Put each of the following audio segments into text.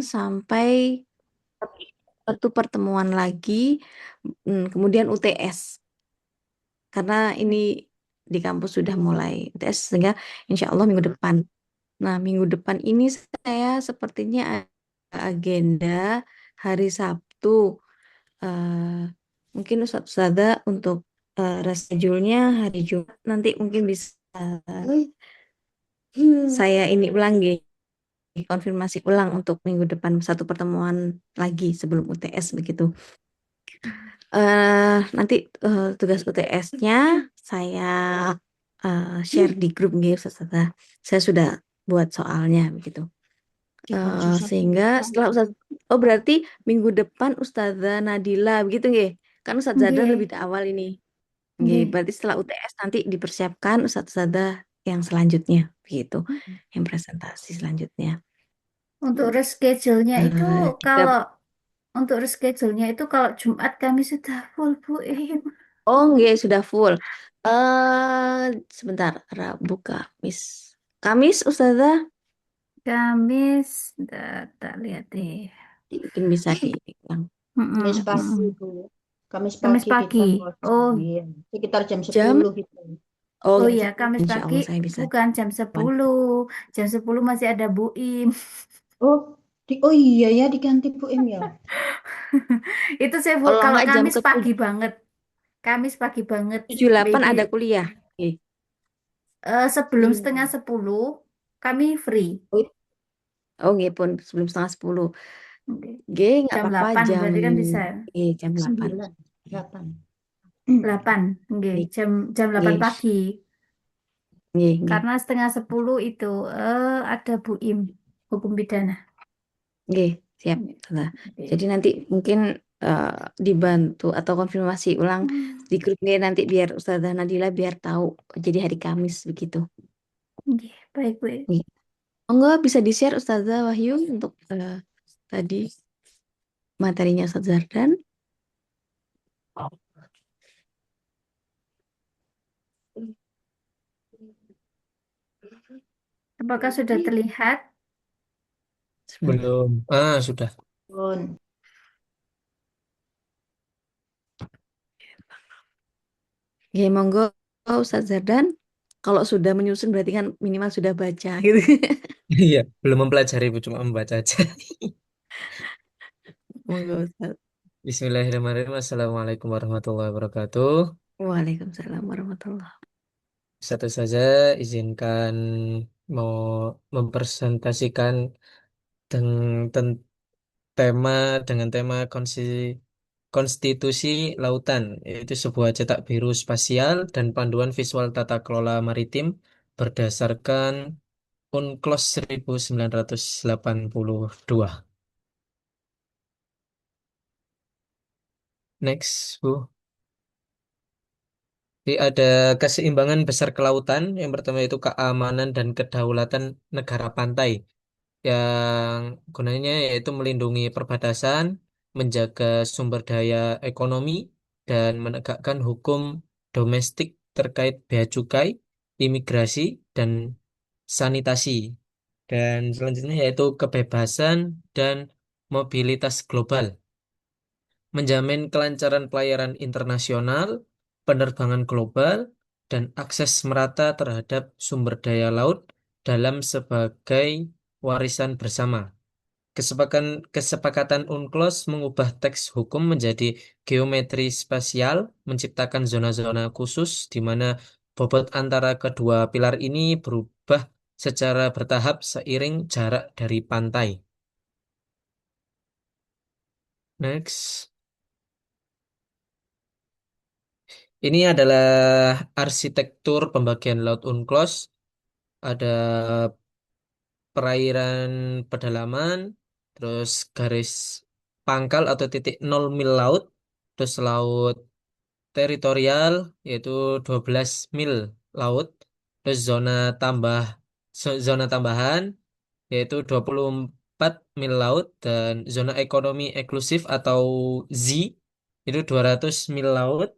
sampai satu pertemuan lagi, kemudian UTS. Karena ini di kampus sudah mulai UTS, sehingga insya Allah minggu depan. Nah, minggu depan ini saya sepertinya ada agenda hari Sabtu. eh, Mungkin Ustadz Ustazah untuk reschedule-nya hari Jumat nanti mungkin bisa saya ini ulang konfirmasi ulang untuk minggu depan satu pertemuan lagi sebelum UTS begitu. Nanti tugas UTS-nya saya share di grup gitu, Ustazah. Saya sudah buat soalnya begitu. Sehingga setelah Ustaz, oh berarti minggu depan Ustazah Nadila begitu nggih? Kan Ustaz Zadar lebih Nggih, awal ini. Nggih, nggih. berarti setelah UTS nanti dipersiapkan Ustazah yang selanjutnya begitu, yang presentasi selanjutnya. Untuk reschedule-nya itu Kita kalau untuk reschedule-nya itu kalau Jumat kami sudah full Bu Im. oh nggih sudah full. Sebentar, Rabu Kamis. Kamis Ustazah Kamis, tak lihat deh. mungkin bisa dibilang Mm-mm, Kamis pagi, mm-mm. Bu. Kamis Kamis pagi kita pagi. Oh, iya, sekitar jam jam 10 gitu. oh oh jam ya, 10 Kamis Insya pagi Allah saya bisa. bukan jam 10. Jam 10 masih ada Bu Im. Oh, oh iya ya diganti Bu Im ya. Itu saya Kalau kalau nggak jam Kamis ke pagi banget. Kamis pagi banget. 7.08 Maybe ada kuliah. Oke. sebelum setengah Iya. 10 kami free. Oh, oh, nggih pun sebelum setengah 10. Oke. G nggak Jam apa-apa 8 jam berarti kan bisa. jam 8. 9, 8. 8, nggih. Nggih, Jam 8 nggih, pagi. nggih, nggih. Karena setengah 10 itu ada Bu Im, hukum pidana. Nggih, siap. Nah, jadi Oke. nanti mungkin eh, dibantu atau konfirmasi ulang Hmm, di grup ini nanti biar Ustazah Nadila biar tahu jadi hari Kamis begitu. nggih, baik Bu. Nih. Monggo bisa di-share Ustazah Wahyu untuk tadi materinya Ustaz Zardan. Apakah sudah terlihat? Sebentar. Belum. Sudah. Pun. Ya, monggo Ustaz Zardan. Kalau sudah menyusun berarti kan minimal sudah baca gitu. Iya, belum mempelajari, Bu, cuma membaca aja. Monggo Ustaz. Bismillahirrahmanirrahim. Assalamualaikum warahmatullahi wabarakatuh. Waalaikumsalam warahmatullahi. Satu saja izinkan mau mempresentasikan dengan tema dengan tema konstitusi lautan, yaitu sebuah cetak biru spasial dan panduan visual tata kelola maritim berdasarkan UNCLOS 1982. Next, Bu. Jadi ada keseimbangan besar kelautan. Yang pertama itu keamanan dan kedaulatan negara pantai. Yang gunanya yaitu melindungi perbatasan, menjaga sumber daya ekonomi, dan menegakkan hukum domestik terkait bea cukai, imigrasi, dan sanitasi. Dan selanjutnya yaitu kebebasan dan mobilitas global, menjamin kelancaran pelayaran internasional, penerbangan global, dan akses merata terhadap sumber daya laut dalam sebagai warisan bersama. Kesepakatan UNCLOS mengubah teks hukum menjadi geometri spasial, menciptakan zona-zona khusus di mana bobot antara kedua pilar ini berubah secara bertahap seiring jarak dari pantai. Next. Ini adalah arsitektur pembagian laut UNCLOS. Ada perairan pedalaman, terus garis pangkal atau titik 0 mil laut, terus laut teritorial yaitu 12 mil laut, terus zona tambahan yaitu 24 mil laut, dan zona ekonomi eksklusif atau Z itu 200 mil laut,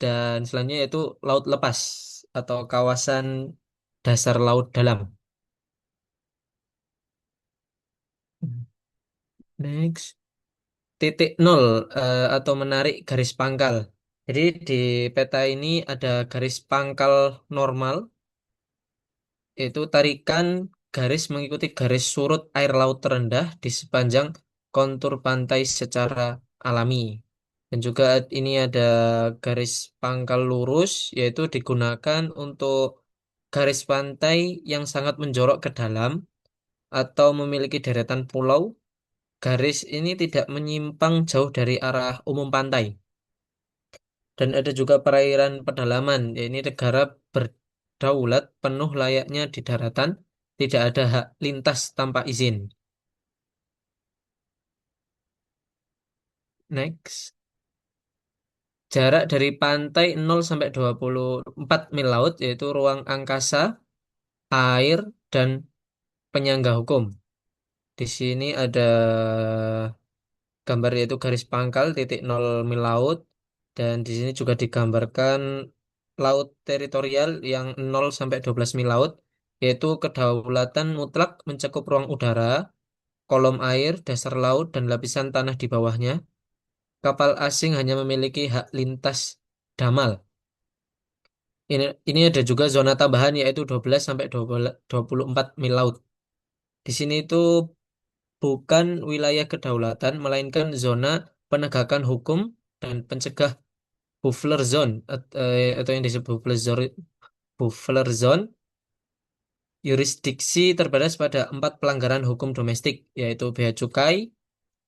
dan selanjutnya yaitu laut lepas atau kawasan dasar laut dalam. Next. Titik nol atau menarik garis pangkal. Jadi di peta ini ada garis pangkal normal, yaitu tarikan garis mengikuti garis surut air laut terendah di sepanjang kontur pantai secara alami. Dan juga ini ada garis pangkal lurus, yaitu digunakan untuk garis pantai yang sangat menjorok ke dalam atau memiliki deretan pulau. Garis ini tidak menyimpang jauh dari arah umum pantai. Dan ada juga perairan pedalaman, yaitu negara berdaulat penuh layaknya di daratan, tidak ada hak lintas tanpa izin. Next. Jarak dari pantai 0 sampai 24 mil laut, yaitu ruang angkasa, air, dan penyangga hukum. Di sini ada gambar yaitu garis pangkal titik 0 mil laut, dan di sini juga digambarkan laut teritorial yang 0 sampai 12 mil laut, yaitu kedaulatan mutlak mencakup ruang udara, kolom air, dasar laut, dan lapisan tanah di bawahnya. Kapal asing hanya memiliki hak lintas damal. Ini ada juga zona tambahan yaitu 12 sampai 24 mil laut. Di sini itu bukan wilayah kedaulatan, melainkan zona penegakan hukum dan pencegah buffer zone atau yang disebut buffer zone, yurisdiksi terbatas pada 4 pelanggaran hukum domestik, yaitu bea cukai,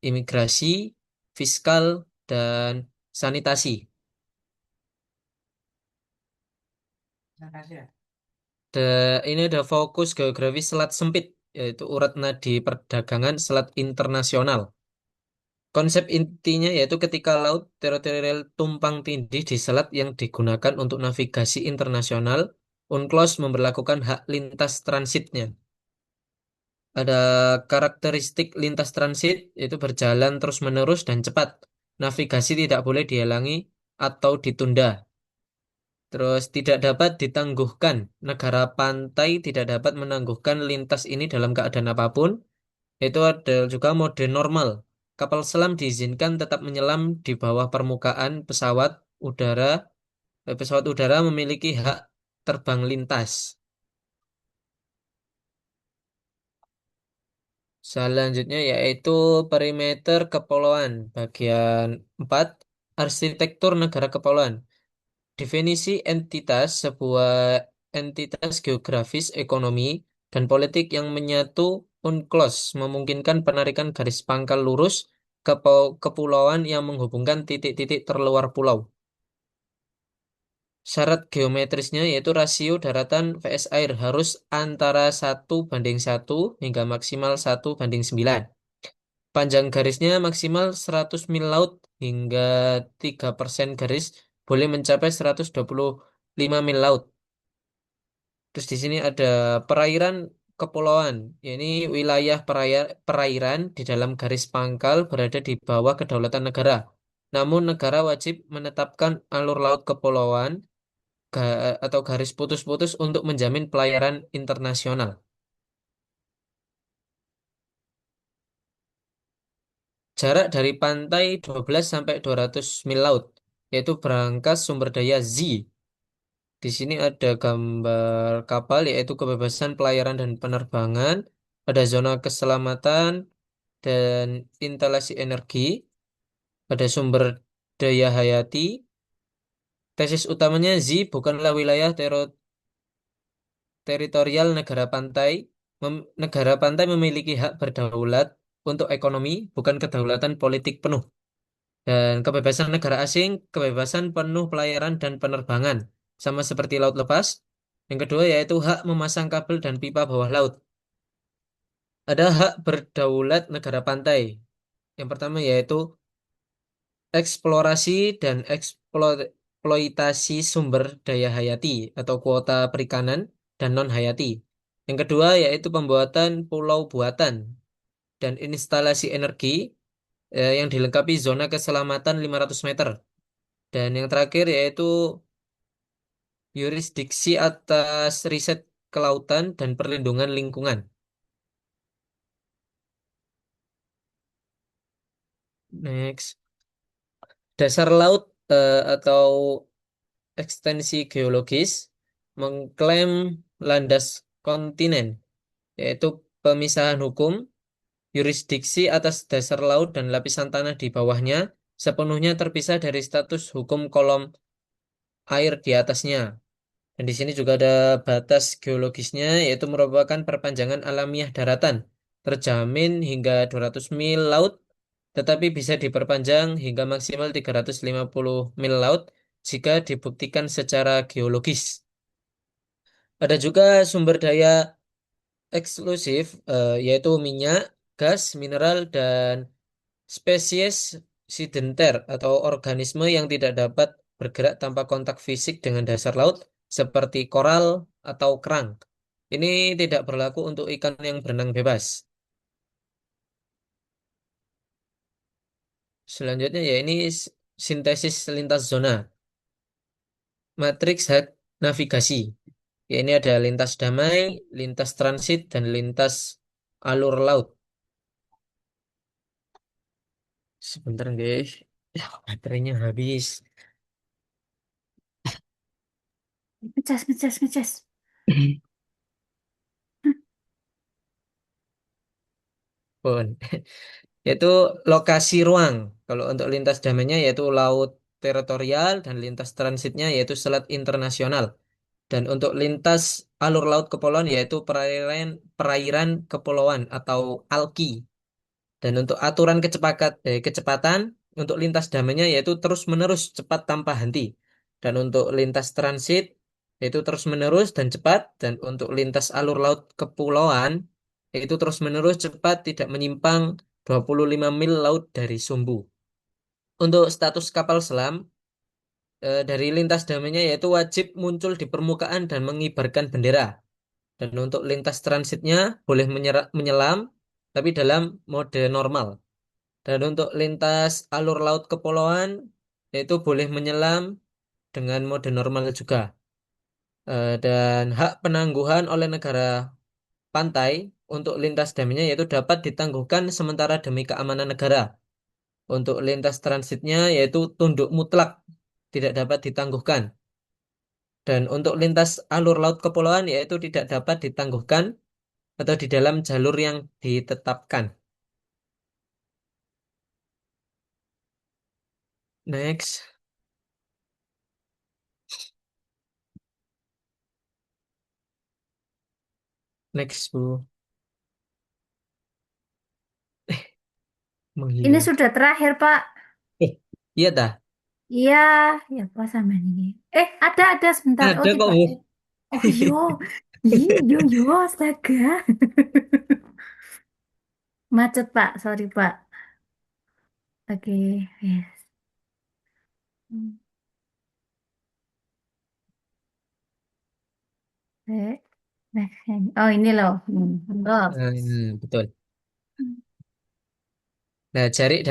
imigrasi, fiskal, dan sanitasi. Ini ada fokus geografis selat sempit, yaitu urat nadi perdagangan selat internasional. Konsep intinya yaitu ketika laut teritorial tumpang tindih di selat yang digunakan untuk navigasi internasional, UNCLOS memberlakukan hak lintas transitnya. Ada karakteristik lintas transit, yaitu berjalan terus-menerus dan cepat. Navigasi tidak boleh dihalangi atau ditunda. Terus tidak dapat ditangguhkan. Negara pantai tidak dapat menangguhkan lintas ini dalam keadaan apapun. Itu ada juga mode normal. Kapal selam diizinkan tetap menyelam di bawah permukaan udara. Pesawat udara memiliki hak terbang lintas. Selanjutnya yaitu perimeter kepulauan. Bagian 4, arsitektur negara kepulauan. Definisi entitas, sebuah entitas geografis, ekonomi, dan politik yang menyatu UNCLOS memungkinkan penarikan garis pangkal lurus ke kepulauan yang menghubungkan titik-titik terluar pulau. Syarat geometrisnya yaitu rasio daratan vs air harus antara 1:1 hingga maksimal 1:9. Panjang garisnya maksimal 100 mil laut hingga 3% garis boleh mencapai 125 mil laut. Terus di sini ada perairan kepulauan. Ini wilayah perairan di dalam garis pangkal berada di bawah kedaulatan negara. Namun negara wajib menetapkan alur laut kepulauan atau garis putus-putus untuk menjamin pelayaran internasional. Jarak dari pantai 12 sampai 200 mil laut, yaitu berangkas sumber daya Z. Di sini ada gambar kapal, yaitu kebebasan pelayaran dan penerbangan, ada zona keselamatan dan instalasi energi, ada sumber daya hayati. Tesis utamanya Z bukanlah wilayah teritorial negara pantai. Negara pantai memiliki hak berdaulat untuk ekonomi, bukan kedaulatan politik penuh. Dan kebebasan negara asing, kebebasan penuh pelayaran dan penerbangan, sama seperti laut lepas. Yang kedua yaitu hak memasang kabel dan pipa bawah laut. Ada hak berdaulat negara pantai. Yang pertama yaitu eksplorasi dan eksploitasi sumber daya hayati atau kuota perikanan dan non hayati. Yang kedua yaitu pembuatan pulau buatan dan instalasi energi yang dilengkapi zona keselamatan 500 meter. Dan yang terakhir yaitu yurisdiksi atas riset kelautan dan perlindungan lingkungan. Next. Dasar laut atau ekstensi geologis mengklaim landas kontinen, yaitu pemisahan hukum, yurisdiksi atas dasar laut dan lapisan tanah di bawahnya sepenuhnya terpisah dari status hukum kolom air di atasnya. Dan di sini juga ada batas geologisnya, yaitu merupakan perpanjangan alamiah daratan, terjamin hingga 200 mil laut, tetapi bisa diperpanjang hingga maksimal 350 mil laut jika dibuktikan secara geologis. Ada juga sumber daya eksklusif, yaitu minyak, gas, mineral, dan spesies sidenter atau organisme yang tidak dapat bergerak tanpa kontak fisik dengan dasar laut seperti koral atau kerang. Ini tidak berlaku untuk ikan yang berenang bebas. Selanjutnya ya ini sintesis lintas zona, matriks hak navigasi. Ya ini ada lintas damai, lintas transit, dan lintas alur laut. Sebentar guys, ya, baterainya habis. Ngecas, ngecas, ngecas. Pun. Yaitu lokasi ruang. Kalau untuk lintas damainya yaitu laut teritorial dan lintas transitnya yaitu selat internasional. Dan untuk lintas alur laut kepulauan yaitu perairan kepulauan atau ALKI. Dan untuk aturan kecepatan untuk lintas damainya yaitu terus-menerus cepat tanpa henti. Dan untuk lintas transit yaitu terus-menerus dan cepat. Dan untuk lintas alur laut kepulauan yaitu terus-menerus cepat tidak menyimpang 25 mil laut dari sumbu. Untuk status kapal selam dari lintas damainya yaitu wajib muncul di permukaan dan mengibarkan bendera. Dan untuk lintas transitnya boleh menyelam tapi dalam mode normal. Dan untuk lintas alur laut kepulauan, yaitu boleh menyelam dengan mode normal juga. Dan hak penangguhan oleh negara pantai untuk lintas damainya yaitu dapat ditangguhkan sementara demi keamanan negara. Untuk lintas transitnya yaitu tunduk mutlak, tidak dapat ditangguhkan. Dan untuk lintas alur laut kepulauan yaitu tidak dapat ditangguhkan atau di dalam jalur yang ditetapkan. Next, next Bu. Ini Menghilang. sudah terakhir, Pak. Eh, iya dah. Iya, ya apa sama ini? Ada sebentar. Oh, Ada kok, tiba. Bu. Oh, yo. Yo, astaga. Macet, Pak. Sorry, Pak. Oke, yes. Hmm. Next. Oh, ini loh. Loh. Betul. Nah, jarak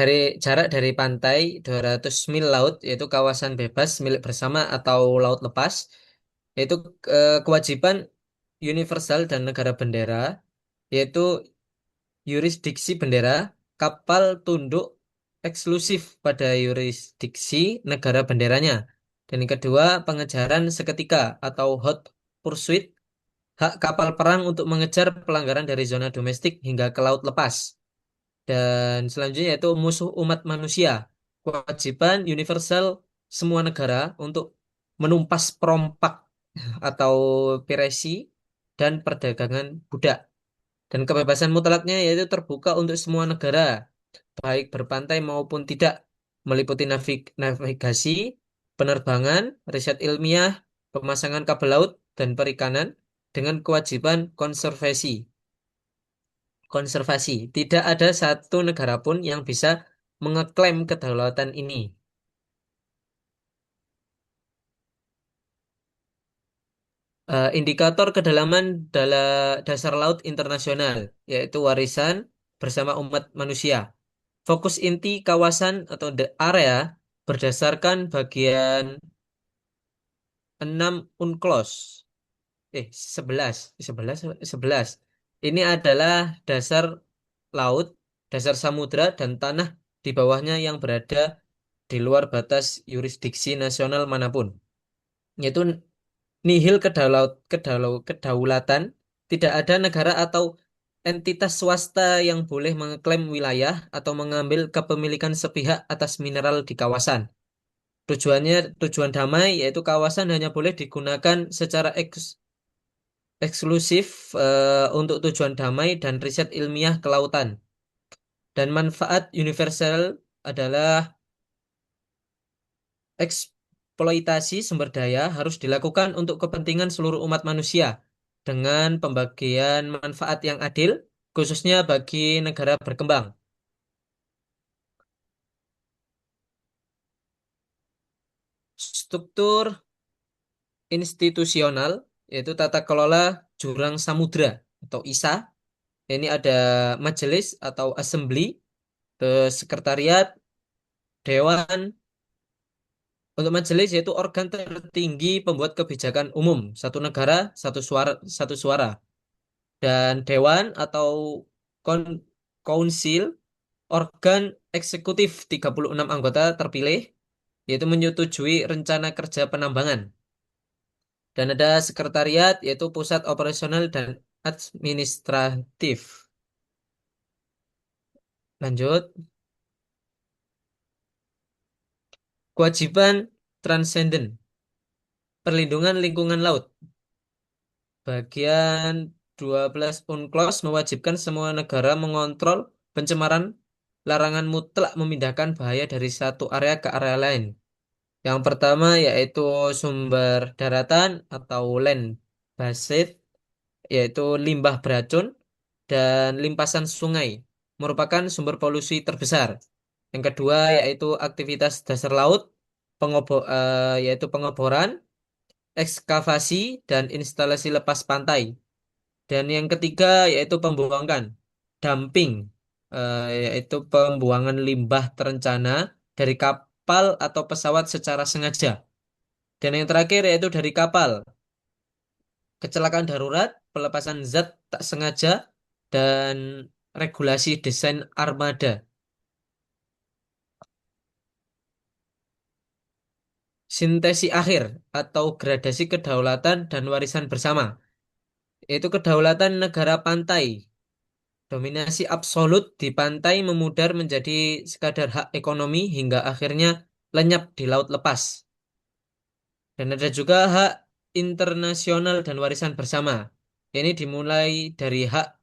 dari pantai 200 mil laut yaitu kawasan bebas milik bersama atau laut lepas yaitu kewajiban universal dan negara bendera yaitu yurisdiksi bendera kapal tunduk eksklusif pada yurisdiksi negara benderanya. Dan yang kedua, pengejaran seketika atau hot pursuit hak kapal perang untuk mengejar pelanggaran dari zona domestik hingga ke laut lepas. Dan selanjutnya yaitu musuh umat manusia. Kewajiban universal semua negara untuk menumpas perompak atau piresi dan perdagangan budak. Dan kebebasan mutlaknya yaitu terbuka untuk semua negara, baik berpantai maupun tidak, meliputi navigasi, penerbangan, riset ilmiah, pemasangan kabel laut, dan perikanan dengan kewajiban konservasi. Konservasi. Tidak ada satu negara pun yang bisa mengeklaim kedaulatan ini. Indikator kedalaman dasar laut internasional, yaitu warisan bersama umat manusia. Fokus inti kawasan atau the area berdasarkan bagian 6 UNCLOS. 11, 11, 11. Ini adalah dasar laut, dasar samudra, dan tanah di bawahnya yang berada di luar batas yurisdiksi nasional manapun. Yaitu nihil kedaulatan, tidak ada negara atau entitas swasta yang boleh mengeklaim wilayah atau mengambil kepemilikan sepihak atas mineral di kawasan. Tujuan damai yaitu kawasan hanya boleh digunakan secara eksklusif untuk tujuan damai dan riset ilmiah kelautan. Dan manfaat universal adalah eksploitasi sumber daya harus dilakukan untuk kepentingan seluruh umat manusia dengan pembagian manfaat yang adil, khususnya bagi negara berkembang. Struktur institusional yaitu tata kelola jurang samudra atau ISA. Ini ada majelis atau assembly, terus sekretariat, dewan. Untuk majelis yaitu organ tertinggi pembuat kebijakan umum satu negara satu suara. Dan dewan atau kon council, organ eksekutif 36 anggota terpilih yaitu menyetujui rencana kerja penambangan. Dan ada sekretariat yaitu pusat operasional dan administratif. Lanjut, kewajiban transenden, perlindungan lingkungan laut. Bagian 12 UNCLOS mewajibkan semua negara mengontrol pencemaran, larangan mutlak memindahkan bahaya dari satu area ke area lain. Yang pertama yaitu sumber daratan atau land based, yaitu limbah beracun dan limpasan sungai merupakan sumber polusi terbesar. Yang kedua yaitu aktivitas dasar laut, yaitu pengeboran, ekskavasi, dan instalasi lepas pantai. Dan yang ketiga yaitu pembuangan, dumping, yaitu pembuangan limbah terencana dari kapal atau pesawat secara sengaja. Dan yang terakhir yaitu dari kapal, kecelakaan darurat, pelepasan zat tak sengaja, dan regulasi desain armada. Sintesi akhir atau gradasi kedaulatan dan warisan bersama, yaitu kedaulatan negara pantai. Dominasi absolut di pantai memudar menjadi sekadar hak ekonomi hingga akhirnya lenyap di laut lepas. Dan ada juga hak internasional dan warisan bersama. Ini dimulai dari hak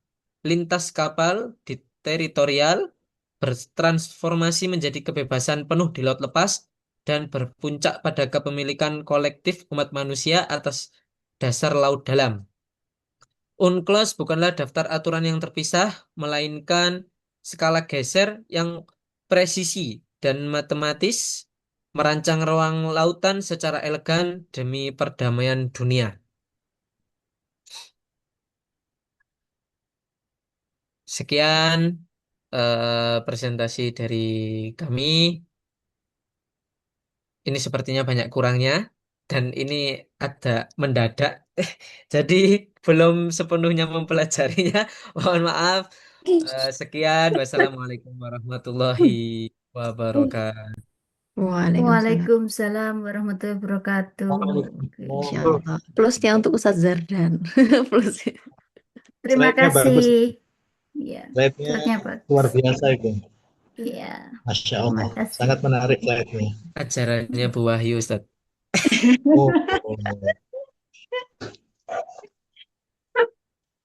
lintas kapal di teritorial, bertransformasi menjadi kebebasan penuh di laut lepas, dan berpuncak pada kepemilikan kolektif umat manusia atas dasar laut dalam. UNCLOS bukanlah daftar aturan yang terpisah, melainkan skala geser yang presisi dan matematis merancang ruang lautan secara elegan demi perdamaian dunia. Sekian presentasi dari kami. Ini sepertinya banyak kurangnya dan ini ada mendadak. Jadi belum sepenuhnya mempelajarinya. Mohon maaf. Sekian. Wassalamualaikum warahmatullahi wabarakatuh. Waalaikumsalam. Waalaikumsalam warahmatullahi wabarakatuh. Oke. Insya Allah. Plusnya untuk Ustadz Zardan. Plus. Terima Slide-nya bagus. kasih. Iya, Slide-nya slide-nya bagus. luar biasa itu. Iya, Masya terima Allah. kasih. Sangat menarik slide-nya. Ajarannya Bu Wahyu, Ustaz. Oh,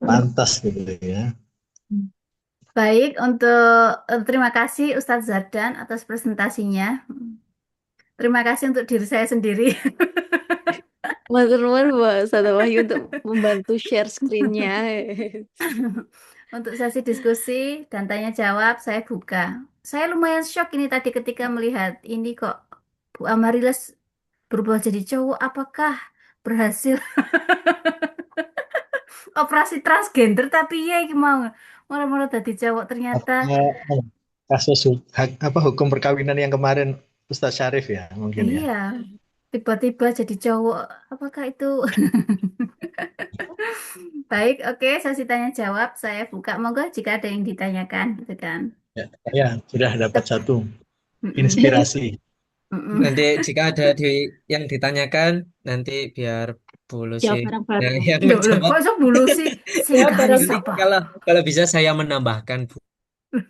pantas gitu ya. Baik, terima kasih Ustadz Zardan atas presentasinya. Terima kasih untuk diri saya sendiri. Matur nuwun Mbak Ustadz Wahyu untuk membantu share screen-nya. Untuk sesi diskusi dan tanya jawab, saya buka. Saya lumayan shock ini tadi ketika melihat ini kok Bu Amarilas berubah jadi cowok. Apakah berhasil operasi transgender tapi ya iki mau malah jadi cowok ternyata. Kasus hukum perkawinan yang kemarin Ustaz Syarif ya mungkin ya. Iya, tiba-tiba jadi cowok. Apakah itu? Baik, oke, sesi tanya jawab saya buka. Monggo jika ada yang ditanyakan, gitu kan. Ya, saya sudah dapat Tep- satu Mm-mm. inspirasi. Mm-mm. Nanti jika ada yang ditanyakan, nanti biar Bu Lucy Jawab yang, bareng-bareng. yang Loh, loh, menjawab. kok sok bulu sih? Sing Jawab garis Nanti bareng-bareng. apa? kalau bisa saya menambahkan, Bu.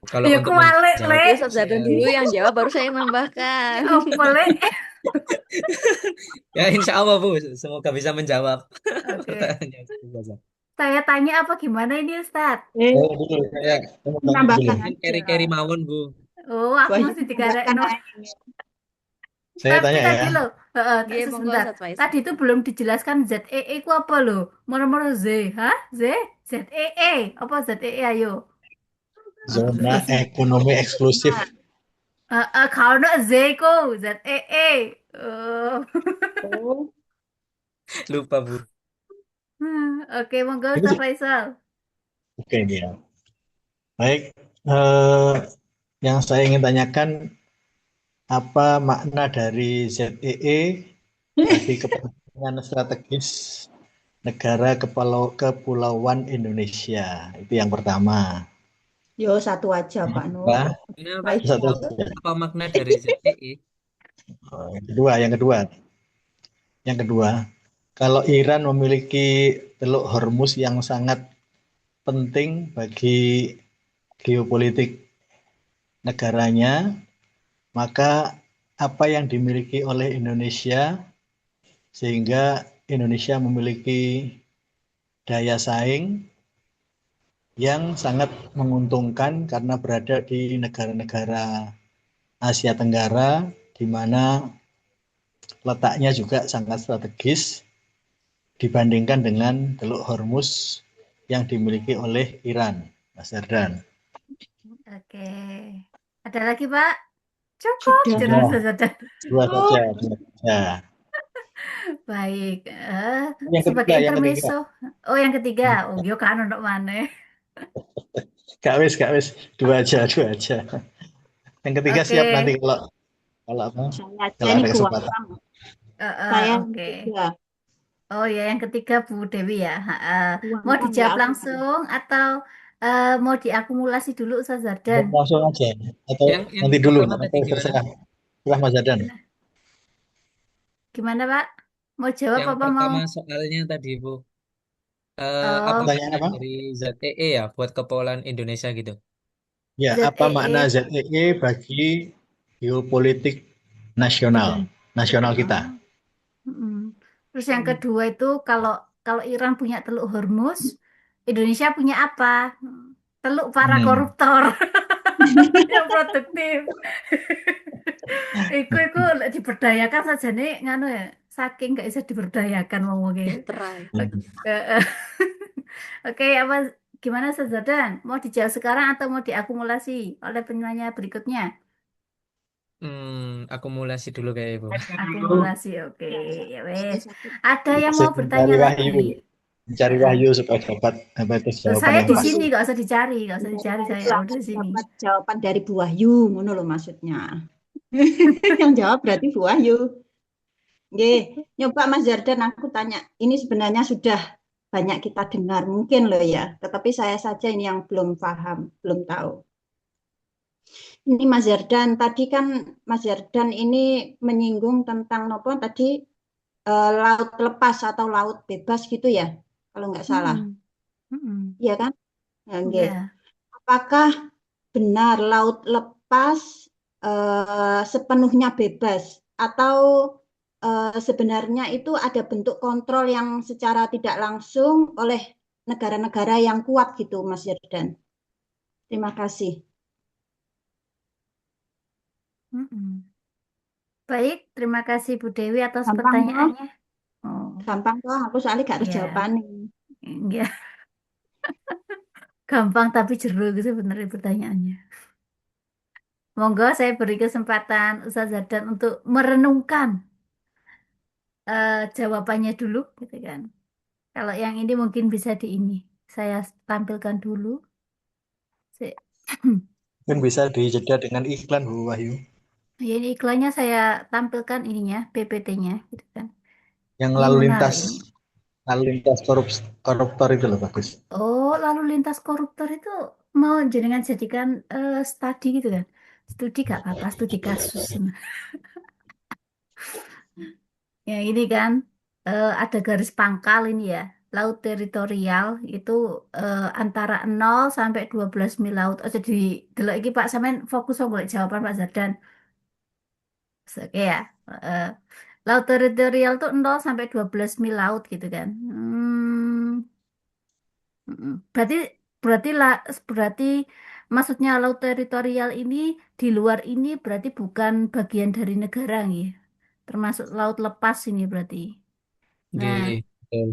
Kalau Ya untuk kualik, menjawab Ya, Lek. Ustaz saya Zardan dulu yang jawab, baru saya nambahkan. Ya apa, Lek? ya insya Allah Bu, semoga bisa menjawab Oke. pertanyaannya. Ustaz. Saya tanya apa gimana ini, Ustaz? Oh, dulu saya mau tanya dulu. Menambahkan Yang aja. keri-keri mawon Bu. Oh, aku Wahyu mesti menambahkan digarekno. aja. Saya Tapi tanya ya. tadi loh, Iya, monggo sebentar. Ustaz Faisal. Tadi itu belum dijelaskan ZEE ku apa loh? Moro-moro Z, hah? ZEE. Apa ZEE ayo? Zona ekonomi eksklusif. Kalau Z ku ZEE. Oh. Oh, Lupa Bu. Oke, monggo Itu Ustaz Faisal. oke ini ya. Baik, yang saya ingin tanyakan apa makna dari ZEE bagi kepentingan strategis negara kepulauan Indonesia? Itu yang pertama. yo satu aja Yang Pak Nur. kedua, Kenapa? satu Faisal. saja. Apa makna dari ZTI? Yang kedua, kalau Iran memiliki Teluk Hormuz yang sangat penting bagi geopolitik negaranya, maka apa yang dimiliki oleh Indonesia sehingga Indonesia memiliki daya saing yang sangat menguntungkan karena berada di negara-negara Asia Tenggara, di mana letaknya juga sangat strategis dibandingkan dengan Teluk Hormuz yang dimiliki oleh Iran, Mas Herdan. Oke. Ada lagi, Pak? Cukup, Sudah. jangan Nah, saja. dua saja. Dua saja. Baik. Yang Sebagai ketiga, yang ketiga. intermezzo. Oh, yang ketiga. Oh, yo kan untuk mana? Gak wis, dua aja. Yang ketiga Oke. siap nanti kalau kalau apa? Saya aja Kalau ini ada kesempatan. buang. Saya yang Oke. ketiga. Oh ya, yang ketiga Bu Dewi ya. Mau Buang ya dijawab aku. langsung atau mau diakumulasi dulu Ustaz Zardan? Langsung aja atau Yang nanti dulu pertama tadi atau gimana? terserah terserah Mas Herdan. Gimana Pak? Mau jawab Yang apa mau? pertama soalnya tadi Bu, apa Oh, Pertanyaan makna apa? dari ZTE ya buat kepulauan Indonesia gitu? Ya, apa makna ZEE. ZEE bagi geopolitik nasional kita? Oh, mm. Terus yang kedua itu kalau kalau Iran punya Teluk Hormuz, Indonesia punya apa? Teluk para Hmm. koruptor yang produktif. Iku lek diberdayakan saja nih nganu ya, saking nggak bisa diberdayakan ngomongnya. Try. Eh, eh. Oke, apa gimana Sazadan? Mau dijawab sekarang atau mau diakumulasi oleh penanya berikutnya? Akumulasi dulu kayak Ibu. Akumulasi, oke. Ya wes. Ada yang mau Asik bertanya mencari lagi? wahyu, mencari Eh, wahyu supaya dapat apa itu Loh, jawaban saya yang di pas. sini, nggak usah dicari, nggak usah Dari dicari. Wahyu Saya udah langsung di sini. dapat jawaban dari Bu Wahyu, ngono loh maksudnya. Yang jawab berarti Bu Wahyu. Nggih, nyoba Mas Zardan aku tanya. Ini sebenarnya sudah banyak kita dengar mungkin loh ya, tetapi saya saja ini yang belum paham, belum tahu. Ini Mas Zardan, tadi kan Mas Zardan ini menyinggung tentang apa tadi laut lepas atau laut bebas gitu ya, kalau nggak salah. Mm-mm. Mm-mm. Iya kan? Ya, nggih. Ya. Apakah benar laut lepas sepenuhnya bebas atau sebenarnya itu ada bentuk kontrol yang secara tidak langsung oleh negara-negara yang kuat gitu, Mas Yerdan? Terima kasih. Mm-mm. Baik, terima kasih Bu Dewi atas Gampang toh? pertanyaannya. Oh, Gampang toh? Aku soalnya gak ada iya. jawabannya. Enggak. Gampang tapi jeru gitu sebenarnya pertanyaannya. Monggo saya beri kesempatan Ustaz Zadan untuk merenungkan jawabannya dulu, gitu kan. Kalau yang ini mungkin bisa di ini. Saya tampilkan dulu. Se- Mungkin bisa dijeda dengan iklan Bu Wahyu. Ya, ini iklannya saya tampilkan ininya, PPT-nya, gitu kan. Yang Ini menarik ini. lalu lintas koruptor itu loh bagus. Oh, lalu lintas koruptor itu mau jenengan jadikan studi gitu kan? Studi gak apa-apa, studi kasus. Ya ini kan ada garis pangkal ini ya. Laut teritorial itu antara 0 sampai 12 mil laut. Oh jadi delok iki Pak sampean fokus sama golek jawaban Pak Zardan. Oke ya. Eh, laut teritorial tuh 0 sampai 12 mil laut gitu kan. Mm, berarti berarti berarti maksudnya laut teritorial ini di luar ini berarti bukan bagian dari negara nih. Termasuk laut lepas ini berarti. Nah, Nggih, betul.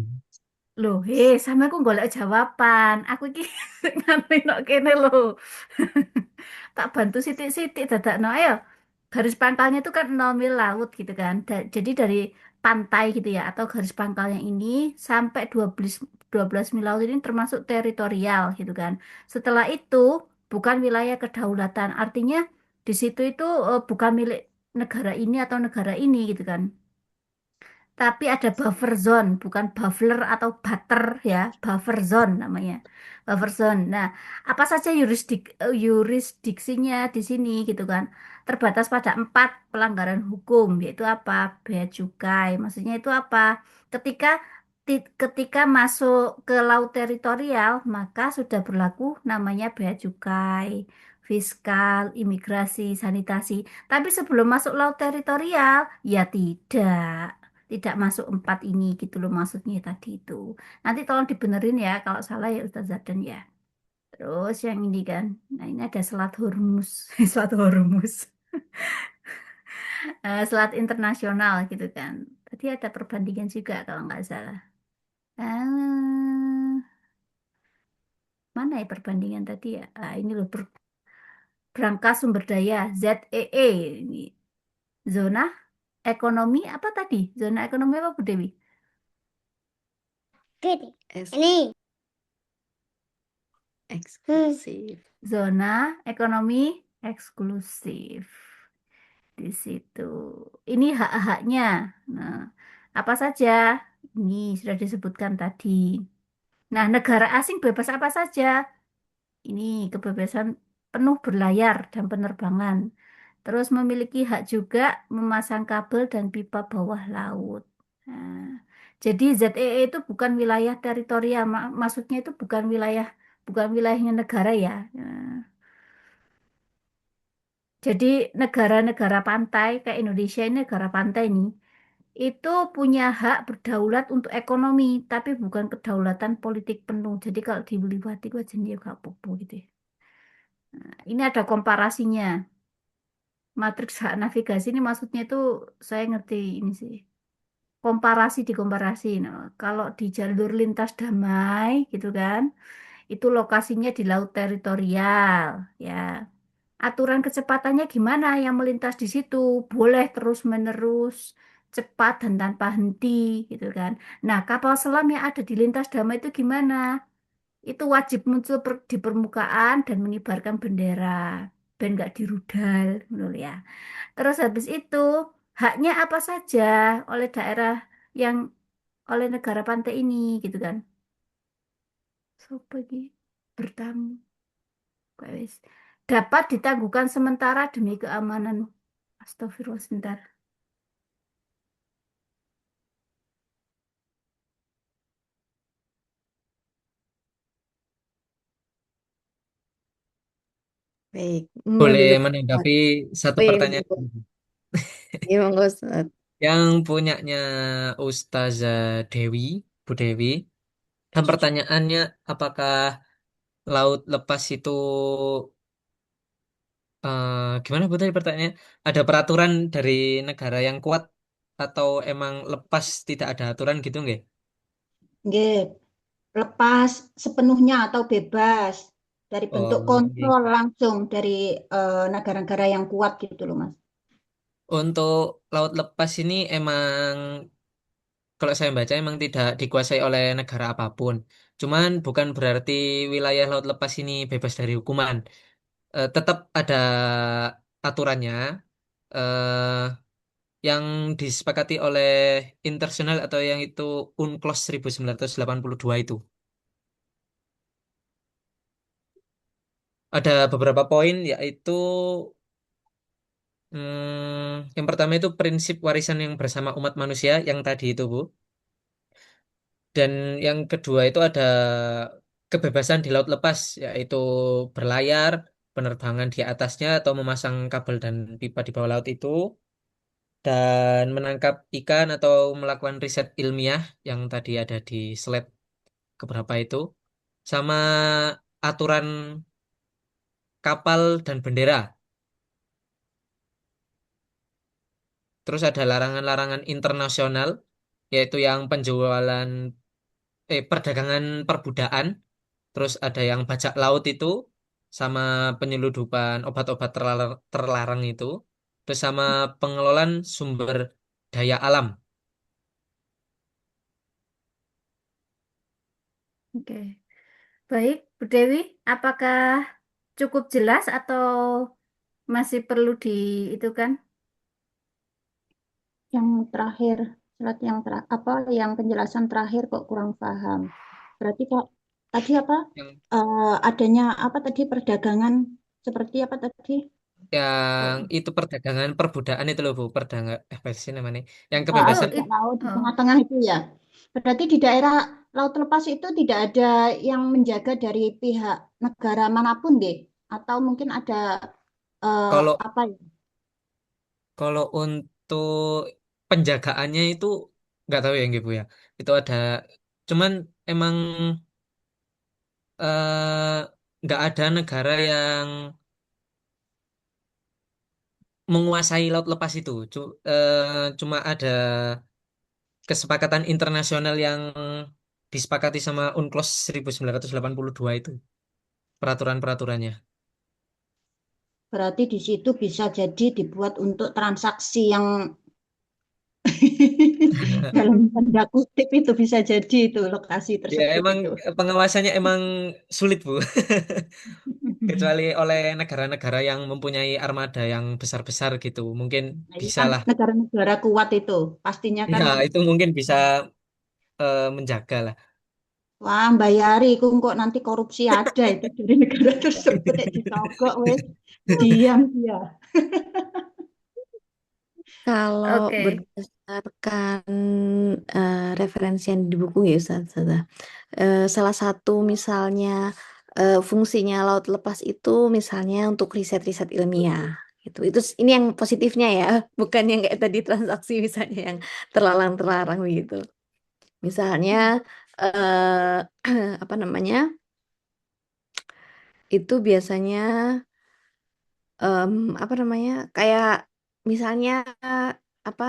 loh, sama aku golek jawaban. Aku iki nganti nok kene lho. Tak bantu sithik-sithik dadakno. Ayo. Garis pangkalnya itu kan 0 mil laut gitu kan. Jadi dari pantai gitu ya atau garis pangkalnya ini sampai 12 mil laut ini termasuk teritorial gitu kan. Setelah itu bukan wilayah kedaulatan. Artinya di situ itu bukan milik negara ini atau negara ini gitu kan. Tapi ada buffer zone, bukan buffler atau butter ya, buffer zone namanya. Buffer zone. Nah, apa saja yurisdiksinya di sini gitu kan? Terbatas pada 4 pelanggaran hukum, yaitu apa? Bea cukai. Maksudnya itu apa? Ketika ketika masuk ke laut teritorial, maka sudah berlaku namanya bea cukai, fiskal, imigrasi, sanitasi. Tapi sebelum masuk laut teritorial, ya tidak. Tidak masuk 4 ini gitu loh maksudnya tadi itu. Nanti tolong dibenerin ya kalau salah ya Ustaz Zardan ya. Terus yang ini kan, nah ini ada Selat Hormuz, Selat Hormuz, Selat Internasional gitu kan. Tadi ada perbandingan juga kalau nggak salah. Ah, mana ya perbandingan tadi ya? Ah, ini loh berangkas sumber daya ZEE ini zona ekonomi apa tadi? Zona ekonomi apa Bu Dewi? Gini. Ini eksklusif. Zona ekonomi eksklusif di situ. Ini hak-haknya. Nah, apa saja? Ini sudah disebutkan tadi. Nah, negara asing bebas apa saja? Ini kebebasan penuh berlayar dan penerbangan. Terus memiliki hak juga memasang kabel dan pipa bawah laut. Nah, jadi ZEE itu bukan wilayah teritorial, maksudnya itu bukan wilayahnya negara ya. Nah, jadi negara-negara pantai kayak Indonesia ini negara pantai nih, itu punya hak berdaulat untuk ekonomi, tapi bukan kedaulatan politik penuh. Jadi kalau diliwati gue jenis gak apa-apa gitu ya. Nah, ini ada komparasinya. Matriks hak navigasi ini maksudnya itu saya ngerti ini sih. Komparasi. Nah, kalau di jalur lintas damai gitu kan, itu lokasinya di laut teritorial ya. Aturan kecepatannya gimana yang melintas di situ? Boleh terus-menerus, cepat dan tanpa henti gitu kan. Nah, kapal selam yang ada di lintas damai itu gimana? Itu wajib muncul di permukaan dan mengibarkan bendera dan nggak dirudal, menurut ya. Terus habis itu haknya apa saja oleh daerah yang oleh negara pantai ini gitu kan. So pergi bertamu. Wes. Dapat ditangguhkan sementara demi keamanan. Astagfirullah sebentar. Baik, monggo Boleh dulu. menanggapi satu Wih, pertanyaan monggo. Iya, monggo, Ustaz. yang punyanya Ustazah Dewi, Bu Dewi. Dan pertanyaannya, apakah laut lepas itu gimana Bu tadi pertanyaannya? Ada peraturan dari negara yang kuat atau emang lepas tidak ada aturan gitu nggak? Nggih, lepas sepenuhnya atau bebas dari bentuk Oh, kontrol iya. langsung dari negara-negara yang kuat gitu loh Mas. Untuk laut lepas ini emang kalau saya baca emang tidak dikuasai oleh negara apapun. Cuman bukan berarti wilayah laut lepas ini bebas dari hukuman. Tetap ada aturannya eh, yang disepakati oleh internasional atau yang itu UNCLOS 1982 itu. Ada beberapa poin yaitu yang pertama itu prinsip warisan yang bersama umat manusia yang tadi itu Bu. Dan yang kedua itu ada kebebasan di laut lepas yaitu berlayar, penerbangan di atasnya atau memasang kabel dan pipa di bawah laut itu dan menangkap ikan atau melakukan riset ilmiah yang tadi ada di slide keberapa itu sama aturan kapal dan bendera. Terus ada larangan-larangan internasional, yaitu yang penjualan, perdagangan perbudakan. Terus ada yang bajak laut itu, sama penyeludupan obat-obat terlarang itu. Terus sama pengelolaan sumber daya alam. Oke. Baik, Bu Dewi, apakah cukup jelas atau masih perlu di itu kan? Yang terakhir, slide yang apa yang penjelasan terakhir kok kurang paham. Berarti kok tadi apa? Yang, Adanya apa tadi perdagangan seperti apa tadi? yang itu perdagangan perbudakan itu loh Bu, perdagangan, apa sih namanya? Yang Ah, Oh, kebebasan, bajak it, laut di oh, tengah-tengah itu ya. Berarti di daerah laut lepas itu tidak ada yang menjaga dari pihak negara manapun deh, atau mungkin ada kalau apa ya? kalau untuk penjagaannya itu nggak tahu ya gitu ya. Itu ada, cuman emang eh, nggak ada negara yang menguasai laut lepas itu. Cuma ada kesepakatan internasional yang disepakati sama UNCLOS 1982 itu peraturan-peraturannya. Berarti di situ bisa jadi dibuat untuk transaksi yang dalam tanda kutip itu bisa jadi itu lokasi Ya tersebut emang itu. pengawasannya emang sulit Bu. Kecuali oleh negara-negara yang mempunyai armada yang besar-besar gitu. Mungkin Nah, ini bisa kan lah. negara-negara kuat itu, pastinya kan. Ya, itu mungkin bisa menjaga lah. Wah, bayari ku kok nanti korupsi ada itu dari negara tersebut yang disogok wes diam dia. Kalau oke. berdasarkan referensi yang di buku ya Ustaz, Ustazah. Salah satu misalnya fungsinya laut lepas itu misalnya untuk riset-riset ilmiah gitu. Ini yang positifnya ya, bukan yang kayak tadi transaksi misalnya yang terlarang-terlarang begitu. Misalnya apa namanya? Itu biasanya apa namanya? Kayak misalnya apa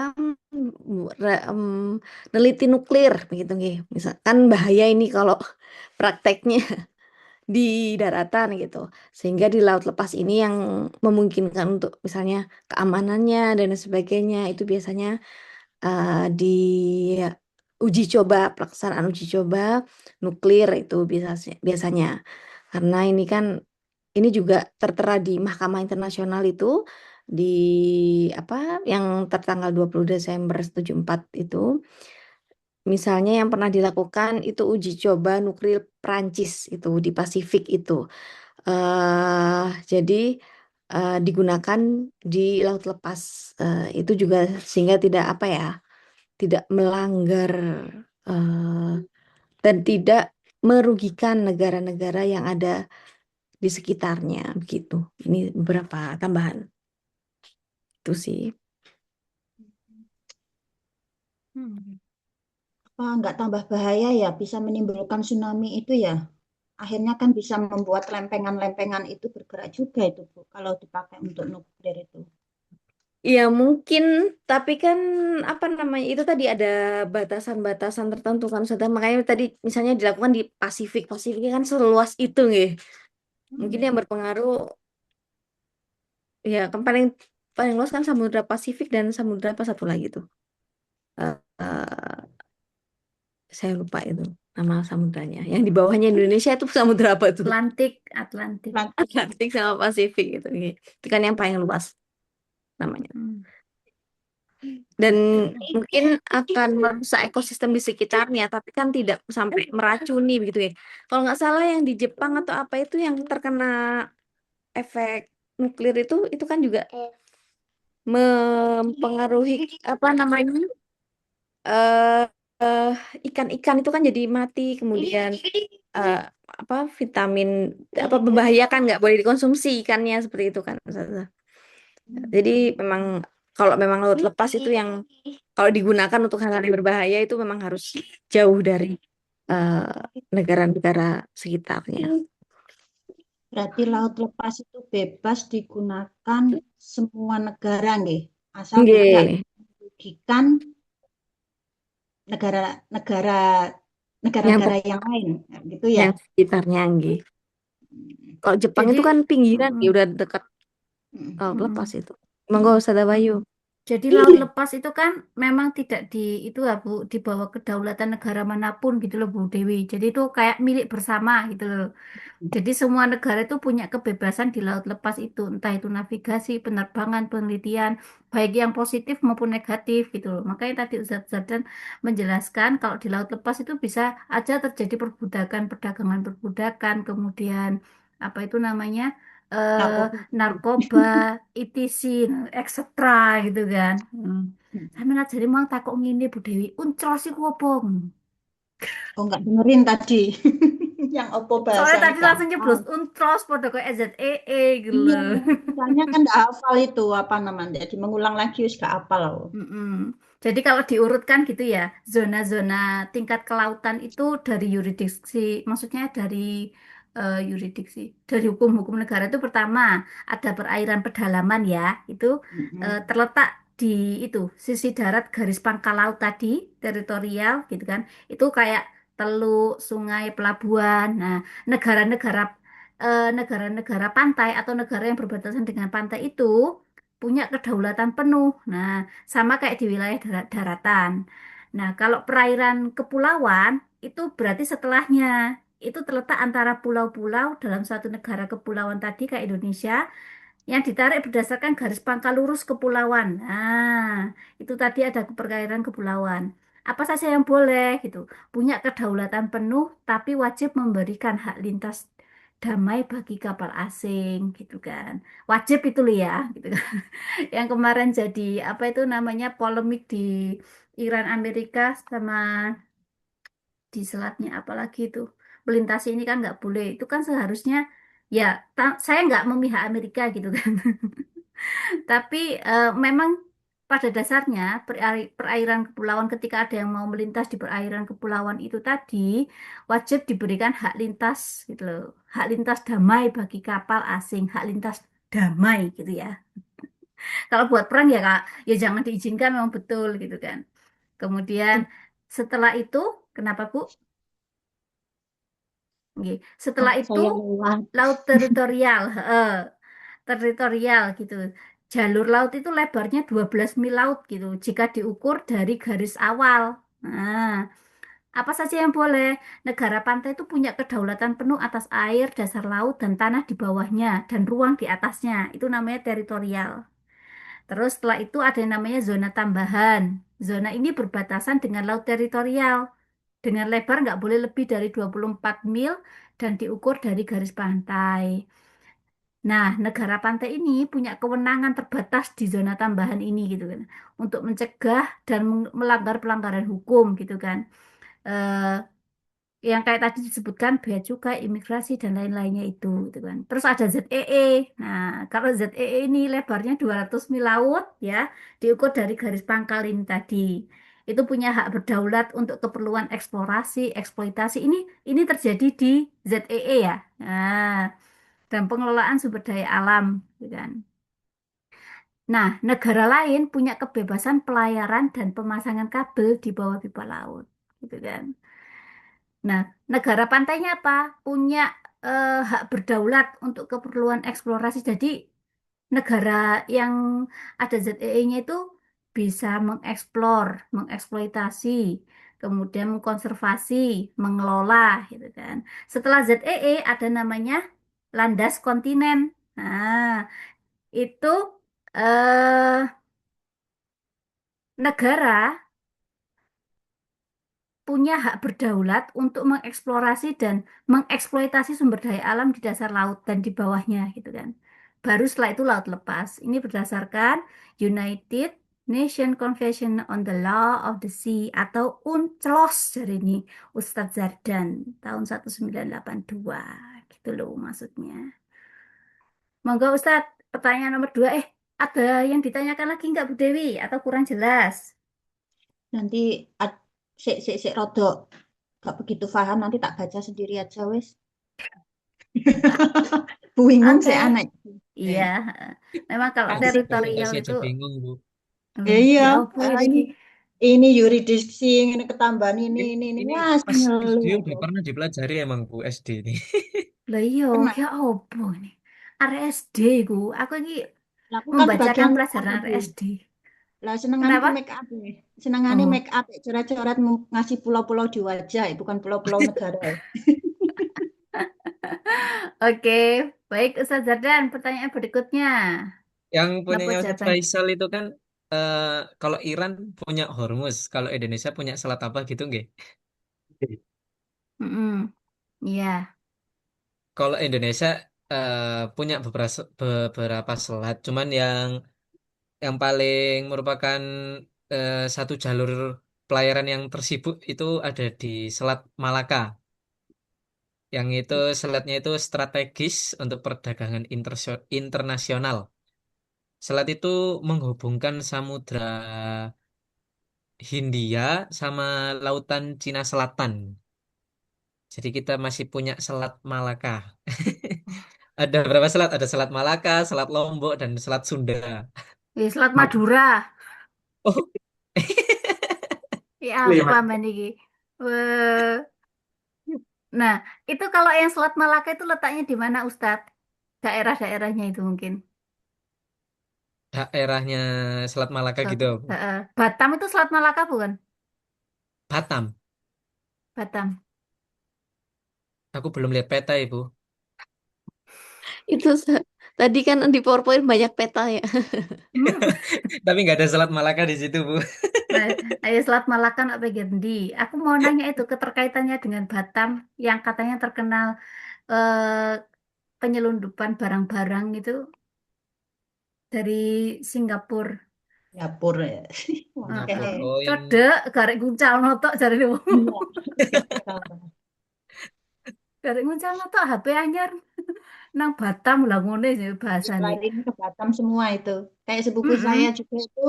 neliti nuklir begitu nggih. Misalkan bahaya ini kalau prakteknya di daratan gitu. Sehingga di laut lepas ini yang memungkinkan untuk misalnya keamanannya dan lain sebagainya itu biasanya di uji coba, pelaksanaan uji coba nuklir itu biasanya. Karena ini kan ini juga tertera di Mahkamah Internasional itu di apa yang tertanggal 20 Desember 74 itu. Misalnya yang pernah dilakukan itu uji coba nuklir Prancis itu di Pasifik itu. Jadi digunakan di laut lepas. Itu juga sehingga tidak apa ya, tidak melanggar eh, dan tidak merugikan negara-negara yang ada di sekitarnya begitu. Ini beberapa tambahan itu sih. Hmm. Apa nggak tambah bahaya ya bisa menimbulkan tsunami itu ya. Akhirnya kan bisa membuat lempengan-lempengan itu bergerak juga itu Bu kalau dipakai untuk nuklir itu. Ya mungkin, tapi kan apa namanya itu tadi ada batasan-batasan tertentu kan, Ustazah. Makanya tadi misalnya dilakukan di Pasifik, Pasifik kan seluas itu nih. Mungkin yang berpengaruh ya kan paling paling luas kan Samudra Pasifik dan samudra apa satu lagi tuh. Eh, saya lupa itu nama samudranya. Yang di bawahnya Indonesia itu samudra apa tuh? Atlantik, Atlantik. Atlantik. Atlantik sama Pasifik gitu. Itu kan yang paling luas namanya. Hmm, Dan oke. mungkin akan merusak ekosistem di sekitarnya, tapi kan tidak sampai meracuni begitu ya. Kalau nggak salah yang di Jepang atau apa itu yang terkena efek nuklir itu kan juga mempengaruhi apa namanya eh eh, ikan-ikan itu kan jadi mati, kemudian eh, apa vitamin apa membahayakan, nggak boleh dikonsumsi ikannya seperti itu kan Ustazah. Jadi memang kalau memang laut lepas itu yang kalau digunakan untuk hal-hal yang berbahaya itu memang harus jauh dari eh, negara-negara sekitarnya. Berarti laut lepas itu bebas digunakan semua negara nggih, asal tidak Nggih, merugikan negara-negara yang negara-negara yang lain, gitu ya. yang sekitarnya nggih. Kalau Jepang Jadi itu kan pinggiran mm, ya udah dekat laut mm, lepas mm. itu. Monggo Ustazah Bayu. Jadi laut lepas itu kan memang tidak itu ya Bu, dibawa kedaulatan negara manapun gitu loh Bu Dewi. Jadi itu kayak milik bersama gitu loh. Jadi semua negara itu punya kebebasan di laut lepas itu, entah itu navigasi, penerbangan, penelitian, baik yang positif maupun negatif gitu loh. Makanya tadi Ustadz Zardan menjelaskan kalau di laut lepas itu bisa aja terjadi perbudakan, perdagangan perbudakan, kemudian apa itu namanya eh Narkoba. narkoba, ETC, etc. gitu kan. Saya mengat jadi mau takut ngini Bu Dewi, unclos iku apa? Oh, nggak dengerin tadi yang opo Soalnya bahasanya tadi nggak langsung hafal. nyeblos unclos pada ke EZEE gitu Iya, loh. misalnya kan nggak hafal itu apa namanya. Jadi mengulang lagi wis nggak hafal loh. Mm-mm. Jadi kalau diurutkan gitu ya, zona-zona tingkat kelautan itu dari yurisdiksi, maksudnya yurisdiksi, dari hukum-hukum negara itu pertama ada perairan pedalaman ya, itu Mm-mm. terletak di itu sisi darat garis pangkal laut tadi, teritorial gitu kan, itu kayak teluk, sungai, pelabuhan. Nah, negara-negara negara-negara pantai atau negara yang berbatasan dengan pantai itu punya kedaulatan penuh. Nah, sama kayak di wilayah daratan. Nah, kalau perairan kepulauan itu berarti setelahnya. Itu terletak antara pulau-pulau dalam suatu negara kepulauan tadi kayak Indonesia yang ditarik berdasarkan garis pangkal lurus kepulauan. Nah, itu tadi ada perairan kepulauan. Apa saja yang boleh gitu. Punya kedaulatan penuh tapi wajib memberikan hak lintas damai bagi kapal asing gitu kan. Wajib itu loh ya gitu kan. Yang kemarin jadi apa itu namanya polemik di Iran Amerika sama di selatnya apalagi itu melintasi ini kan nggak boleh itu kan seharusnya ya saya nggak memihak Amerika gitu kan. Tapi memang pada dasarnya perairan kepulauan ketika ada yang mau melintas di perairan kepulauan itu tadi wajib diberikan hak lintas gitu loh, hak lintas damai bagi kapal asing, hak lintas damai gitu ya. Kalau buat perang ya Kak, ya jangan diizinkan memang betul gitu kan. Kemudian setelah itu, kenapa Bu? Nggih. Ah, Setelah itu saya lelah. laut teritorial, teritorial gitu. Jalur laut itu lebarnya 12 mil laut gitu jika diukur dari garis awal. Nah, apa saja yang boleh? Negara pantai itu punya kedaulatan penuh atas air, dasar laut, dan tanah di bawahnya, dan ruang di atasnya. Itu namanya teritorial. Terus setelah itu ada yang namanya zona tambahan. Zona ini berbatasan dengan laut teritorial. Dengan lebar nggak boleh lebih dari 24 mil dan diukur dari garis pantai. Nah, negara pantai ini punya kewenangan terbatas di zona tambahan ini gitu kan. Untuk mencegah dan melanggar pelanggaran hukum gitu kan. Eh, yang kayak tadi disebutkan bea cukai, imigrasi dan lain-lainnya itu gitu kan. Terus ada ZEE. Nah, kalau ZEE ini lebarnya 200 mil laut ya, diukur dari garis pangkal ini tadi. Itu punya hak berdaulat untuk keperluan eksplorasi, eksploitasi. Ini terjadi di ZEE ya. Nah, dan pengelolaan sumber daya alam gitu kan. Nah, negara lain punya kebebasan pelayaran dan pemasangan kabel di bawah pipa laut gitu kan. Nah, negara pantainya apa? Punya hak berdaulat untuk keperluan eksplorasi. Jadi, negara yang ada ZEE-nya itu bisa mengeksplor, mengeksploitasi, kemudian mengkonservasi, mengelola, gitu kan. Setelah ZEE ada namanya landas kontinen. Nah, itu eh, negara punya hak berdaulat untuk mengeksplorasi dan mengeksploitasi sumber daya alam di dasar laut dan di bawahnya gitu kan. Baru setelah itu laut lepas. Ini berdasarkan United Nation Convention on the Law of the Sea atau UNCLOS dari ini Ustadz Zardan tahun 1982 gitu loh maksudnya. Monggo Ustadz, pertanyaan nomor 2. Ada yang ditanyakan lagi nggak Bu Dewi atau kurang jelas? Nanti sik rodok gak begitu paham nanti tak baca sendiri aja wes. Bingung Oke. sih anak. Iya, memang kalau Kasih. teritorial Masih itu, aja bingung, Bu. Iya, ya apa ini ini? ini yuridiksi ini ketambahan ini Ini wah pas SD ngeluh. udah pernah dipelajari emang Bu SD ini. Lah iya, Kena. ya apa ini? RSD ku, aku ini Aku kan membacakan bagian make up pelajaran Bu. RSD. Lah senenganku Kenapa? make up ya. Senengannya Oh, make up ya. Coret-coret ngasih pulau-pulau di wajah, ya, bukan pulau-pulau negara. Ya. oke. Baik, Ustaz Zardan, pertanyaan berikutnya. Yang Napa punyanya Ustadz jawaban? Faisal itu kan eh, kalau Iran punya Hormuz, kalau Indonesia punya selat apa gitu nggih? Mm-mm. Iya. Kalau Indonesia punya beberapa selat, cuman yang paling merupakan satu jalur pelayaran yang tersibuk itu ada di Selat Malaka. Yang itu selatnya itu strategis untuk perdagangan internasional. Selat itu menghubungkan Samudra Hindia sama Lautan Cina Selatan. Jadi kita masih punya Selat Malaka. Ada berapa selat? Ada Selat Malaka, Selat Lombok, dan Selat Sunda. Selat Madura. Oh, Ya apa man iki? Eh, Nah, itu kalau yang Selat Malaka itu letaknya di mana, Ustadz? Daerah-daerahnya itu mungkin. daerahnya Selat Malaka gitu. Batam itu Selat Malaka bukan? Batam. Batam. Aku belum lihat peta, Ibu. Itu tadi kan di PowerPoint banyak peta ya. Hmm. Tapi nggak ada Selat Malaka di situ, Bu. Nah, ayo Selat Malaka nak bagian di. Aku mau nanya itu keterkaitannya dengan Batam yang katanya terkenal eh, penyelundupan barang-barang itu dari Singapura. Dapur ya. Oke. Heeh. Oh, yang Codek, garek guncal notok jare wong. Iya. Garek guncal notok HP anyar nang Batam lah ngene sih bahasane. Lain ke Batam semua itu. Kayak sepupu saya Mm-mm. juga itu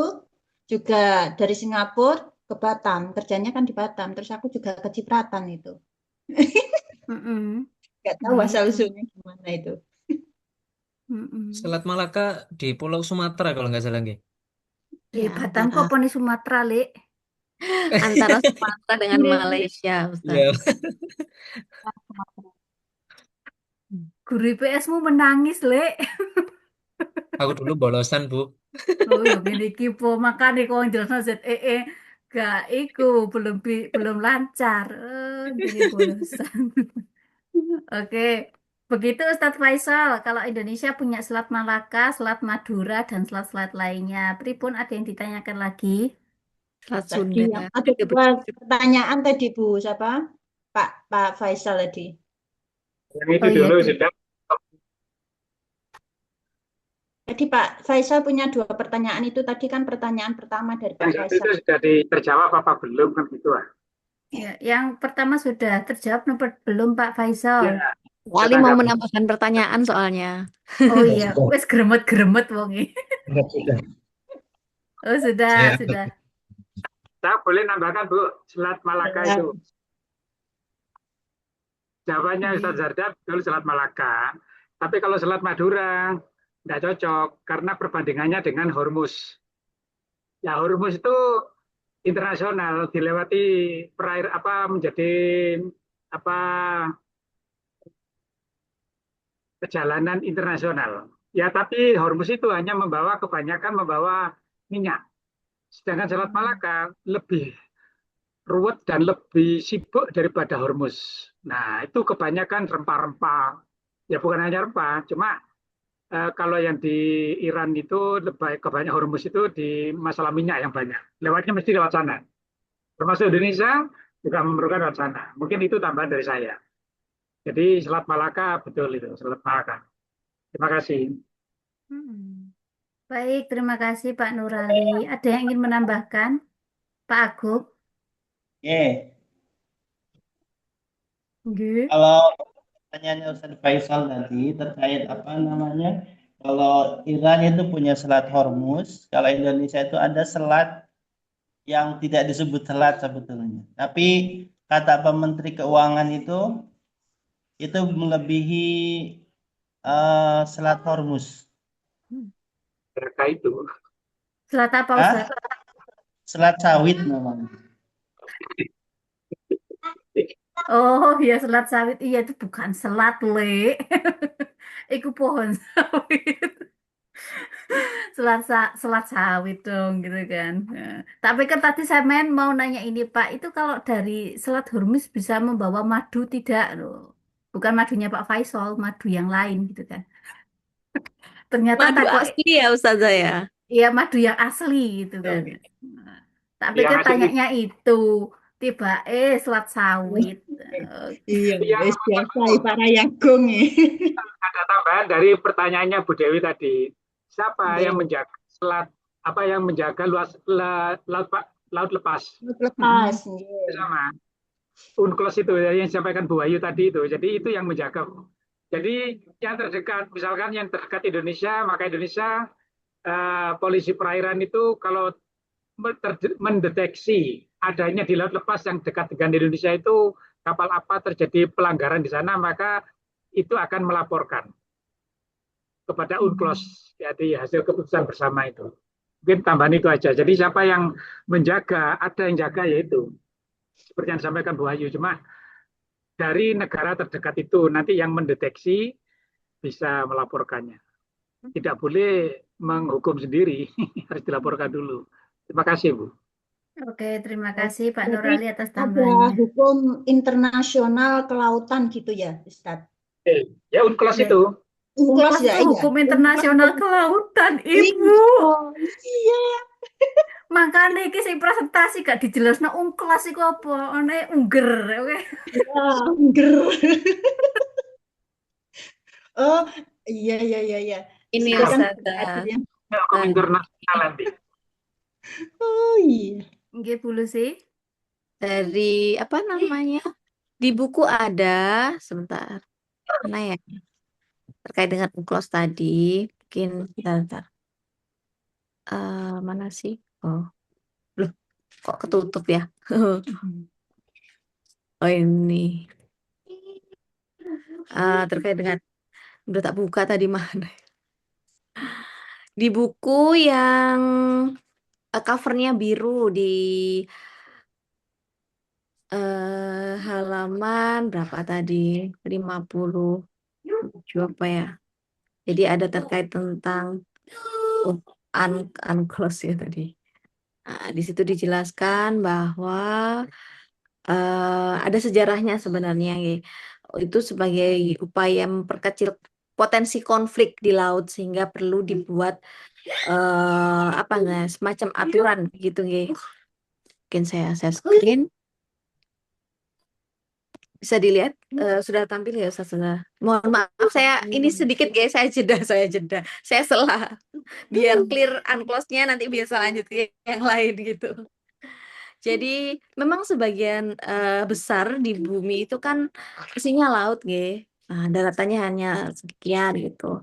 juga dari Singapura ke Batam. Kerjanya kan di Batam. Terus aku juga kecipratan itu. Mm-mm. Gak tahu Nah asal itu. usulnya gimana itu. Mm-mm. Selat Malaka di Pulau Sumatera kalau nggak salah, nggih. Di Ya Batam kok antara poni Sumatera, Lek. Antara Sumatera dengan mirip-mirip. Malaysia, Ustaz. Iya. Guru IPS-mu menangis, Lek. Aku dulu bolosan, Bu. Oh, ya gini kipo makanya kau jelasno ZEE gak iku belum lancar. Gini bolosan. Oke. Begitu Ustadz Faisal, kalau Indonesia punya Selat Malaka, Selat Madura, dan selat-selat lainnya. Pripun ada yang ditanyakan lagi? Selat Tadi Sunda. yang ada dua pertanyaan tadi Bu, siapa? Pak Faisal tadi. Yang itu Oh iya, dulu itu. sudah, Jadi Pak Faisal punya dua pertanyaan itu tadi kan pertanyaan pertama dari yang Pak satu Faisal. itu sudah terjawab apa belum kan gitu ah. Ya, yang pertama sudah terjawab, nomor belum Pak Faisal. Ya, Wali mau tertanggapi. menambahkan pertanyaan soalnya. Oh Ya, iya, sudah. wes gremet-gremet wongi. Sudah. Oh sudah, Saya sudah. Saya boleh nambahkan Bu, Selat Malaka Ya, itu. Jawabannya Ustaz Iya. Zarda betul Selat Malaka. Tapi kalau Selat Madura tidak cocok karena perbandingannya dengan Hormuz. Ya Hormuz itu internasional dilewati perairan apa menjadi apa perjalanan internasional. Ya tapi Hormuz itu hanya membawa kebanyakan membawa minyak. Sedangkan Selat Malaka lebih ruwet dan lebih sibuk daripada Hormuz. Nah, itu kebanyakan rempah-rempah. Ya bukan hanya rempah, cuma kalau yang di Iran itu lebih kebanyakan Hormuz itu di masalah minyak yang banyak. Lewatnya mesti lewat sana. Termasuk Indonesia, juga memerlukan wacana. Mungkin itu tambahan dari saya. Jadi Selat Malaka betul itu, Selat Malaka. Terima kasih. Hmm. Baik, terima kasih Pak Nurali. Ada yang ingin menambahkan, Pak Agung? Oke, Nggih. kalau pertanyaannya Ustaz Faisal tadi terkait apa namanya, kalau Iran itu punya Selat Hormuz, kalau Indonesia itu ada selat yang tidak disebut selat sebetulnya. Tapi kata Pak Menteri Keuangan itu melebihi Selat Hormuz. Mereka itu. Selat apa, Hah? Ustaz? Selat sawit namanya. Oh, ya selat sawit. Iya, itu bukan selat, Le. Iku pohon sawit. Selat sawit dong, gitu kan. Nah, tapi kan tadi saya mau nanya ini, Pak. Itu kalau dari Selat Hormuz bisa membawa madu tidak, loh? Bukan madunya Pak Faisal, madu yang lain, gitu kan. Ternyata Madu takut, asli ya Ustazah ya. ya madu yang asli, gitu kan. Nah, tapi Yang kan asli tanyanya itu, tiba selat sawit. Oke. Iya, yang wis biasa para jagung ada tambahan dari pertanyaannya Bu Dewi tadi. Siapa yang Nggih, menjaga selat apa yang menjaga laut lepas? lepas Mm-mm. nggih. Sama. UNCLOS itu yang disampaikan Bu Ayu tadi itu. Jadi itu yang menjaga. Jadi yang terdekat, misalkan yang terdekat Indonesia, maka Indonesia polisi perairan itu kalau mendeteksi adanya di laut lepas yang dekat dengan Indonesia itu kapal apa terjadi pelanggaran di sana, maka itu akan melaporkan kepada UNCLOS. Jadi hasil keputusan bersama itu. Mungkin tambahan itu aja. Jadi siapa yang menjaga, ada yang jaga yaitu seperti yang disampaikan Bu Ayu. Cuma dari negara terdekat itu nanti yang mendeteksi bisa melaporkannya. Tidak boleh menghukum sendiri, harus dilaporkan dulu. Terima kasih, Bu. Oke, terima Oh, kasih Pak berarti Nurali atas ada tambahannya. hukum internasional kelautan gitu ya, Ustaz? Ya, UNCLOS Ya, itu. UNCLOS UNCLOS ya, itu iya. hukum UNCLOS internasional kelautan, Ibu. Oh, iya. Makanya iki sing presentasi gak dijelasno UNCLOS iku apa? Ono Ungger, oke. Ya, ger. Oh, iya, iya, iya, iya. Ini Itu kan Ustazah. yang Hukum internasional nanti. oh iya. Nggih, Bu Lucy. Dari apa namanya? Di buku ada, sebentar. Mana ya? Terkait dengan UNCLOS tadi. Mungkin bentar. Mana sih? Oh, loh, kok ketutup ya? Oh ini. Terkait dengan udah tak buka tadi mana? Di buku yang covernya biru di halaman berapa tadi? 57 apa ya? Jadi ada terkait tentang unclose ya tadi. Nah, di situ dijelaskan bahwa ada sejarahnya sebenarnya, ya. Itu sebagai upaya memperkecil potensi konflik di laut sehingga perlu dibuat apa nggak semacam aturan gitu, ya. Mungkin saya screen bisa dilihat. Sudah tampil ya Ustaz? Sudah. Mohon maaf saya ini sedikit guys, saya jeda saya salah biar clear unclose-nya, nanti bisa lanjut ke yang lain gitu. Jadi memang sebagian besar di bumi itu kan isinya laut, daratannya hanya sekian gitu.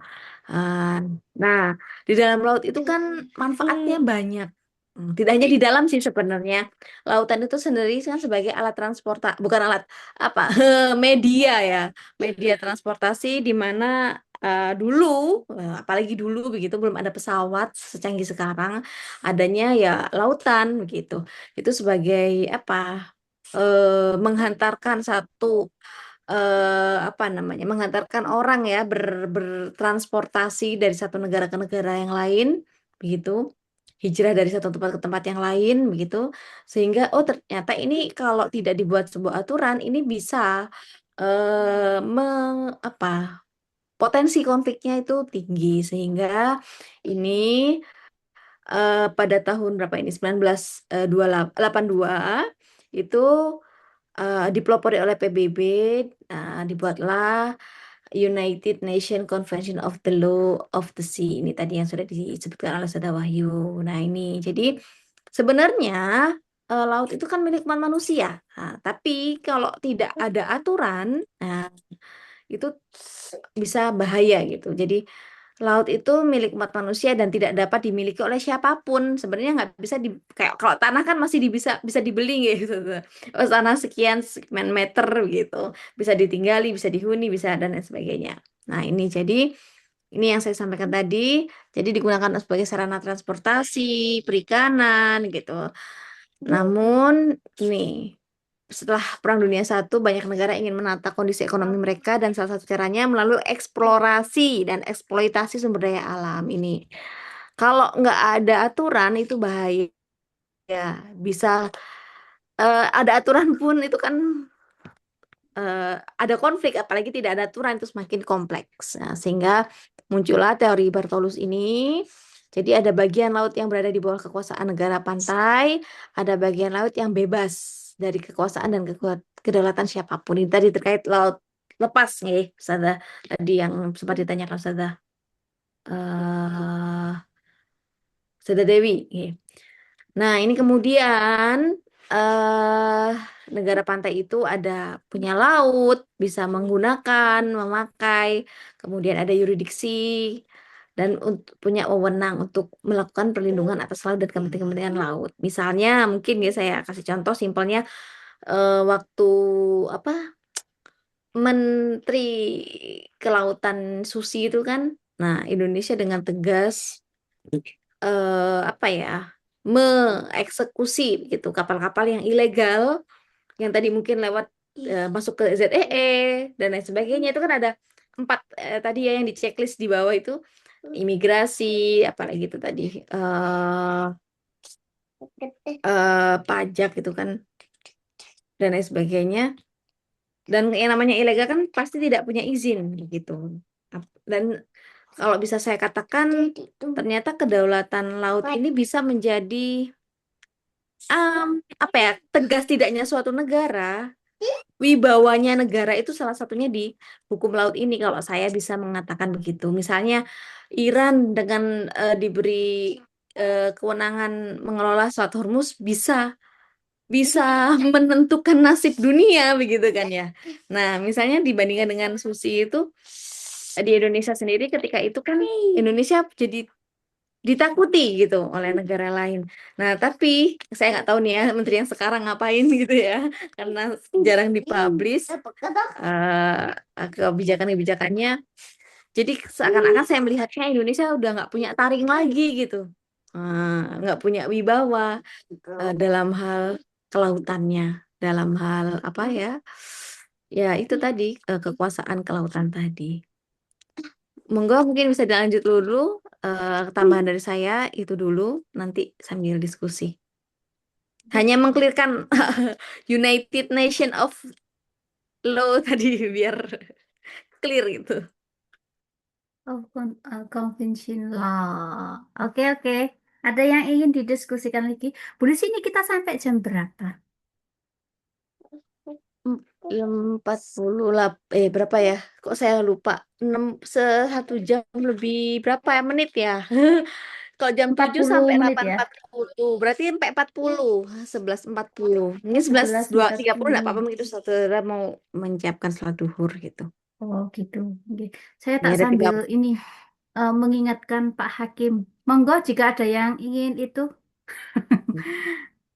Uh, nah, di dalam laut itu kan manfaatnya banyak. Tidak hanya di dalam sih sebenarnya. Lautan itu sendiri kan sebagai alat transportasi, bukan alat apa, media ya, media transportasi di mana dulu, apalagi dulu begitu belum ada pesawat secanggih sekarang, adanya ya lautan begitu. Itu sebagai apa? Menghantarkan satu apa namanya? Menghantarkan orang ya bertransportasi dari satu negara ke negara yang lain begitu. Hijrah dari satu tempat ke tempat yang lain begitu. Sehingga oh ternyata ini kalau tidak dibuat sebuah aturan ini bisa apa? Potensi konfliknya itu tinggi sehingga ini pada tahun berapa ini 1982 itu dipelopori oleh PBB, dibuatlah United Nations Convention of the Law of the Sea. Ini tadi yang sudah disebutkan oleh Sada Wahyu. Nah, ini jadi sebenarnya laut itu kan milik manusia. Nah, tapi kalau tidak ada aturan, nah, itu bisa bahaya gitu. Jadi laut itu milik umat manusia dan tidak dapat dimiliki oleh siapapun. Sebenarnya nggak bisa kayak kalau tanah kan masih bisa dibeli gitu. Oh, tanah sekian meter gitu, bisa ditinggali, bisa dihuni, bisa dan lain sebagainya. Nah, ini yang saya sampaikan tadi. Jadi digunakan sebagai sarana transportasi, perikanan gitu. Namun nih, setelah Perang Dunia Satu, banyak negara ingin menata kondisi ekonomi mereka dan salah satu caranya melalui eksplorasi dan eksploitasi sumber daya alam ini. Kalau nggak ada aturan itu bahaya. Bisa ada aturan pun itu kan ada konflik, apalagi tidak ada aturan itu semakin kompleks. Nah, sehingga muncullah teori Bartolus ini. Jadi ada bagian laut yang berada di bawah kekuasaan negara pantai, ada bagian laut yang bebas dari kekuasaan dan kedaulatan siapapun. Ini tadi terkait laut lepas nih, Ustazah. Tadi yang sempat ditanyakan Ustazah Ustazah Dewi. Nggih. Nah, ini kemudian eh negara pantai itu ada punya laut, bisa menggunakan, memakai, kemudian ada yurisdiksi dan punya wewenang untuk melakukan perlindungan atas laut dan kepentingan laut. Misalnya, mungkin ya saya kasih contoh simpelnya waktu apa Menteri Kelautan Susi itu kan, nah Indonesia dengan tegas apa ya mengeksekusi gitu kapal-kapal yang ilegal yang tadi mungkin lewat masuk ke ZEE dan lain sebagainya itu kan ada 4 tadi ya yang di checklist di bawah itu imigrasi apalagi itu tadi pajak itu kan dan lain sebagainya dan yang namanya ilegal kan pasti tidak punya izin gitu dan kalau bisa saya katakan ternyata kedaulatan laut ini bisa menjadi apa ya tegas tidaknya suatu negara wibawanya negara itu salah satunya di hukum laut ini kalau saya bisa mengatakan begitu misalnya Iran dengan diberi kewenangan mengelola Selat Hormuz bisa bisa menentukan nasib dunia begitu kan ya nah misalnya dibandingkan dengan Susi itu di Indonesia sendiri ketika itu kan Indonesia jadi ditakuti gitu oleh negara lain. Nah, tapi saya nggak tahu nih ya menteri yang sekarang ngapain gitu ya, karena jarang dipublish kebijakan-kebijakannya. Jadi seakan-akan saya melihatnya Indonesia udah nggak punya taring lagi gitu, nggak punya wibawa dalam hal kelautannya, dalam hal apa ya, ya itu tadi kekuasaan kelautan tadi. Monggo mungkin bisa dilanjut dulu tambahan dari saya itu dulu nanti sambil diskusi. Hanya mengklirkan United Nation of Law tadi biar clear gitu. Oh, convention law. Oke, oke. Ada yang ingin didiskusikan lagi? Bu, di sini kita sampai jam berapa? Jam 40 lah berapa ya? Kok saya lupa? 1 jam lebih berapa ya menit ya? Kalau jam 7 sampai 40 menit ya? 8.40. Berarti sampai 40. 11.40. Ini 11.30 enggak apa-apa 11.40. begitu saudara mau menyiapkan salat duhur gitu. Oh, gitu. Oke. Saya Ini tak ada tiga. sambil ini mengingatkan Pak Hakim. Monggo jika ada yang ingin itu,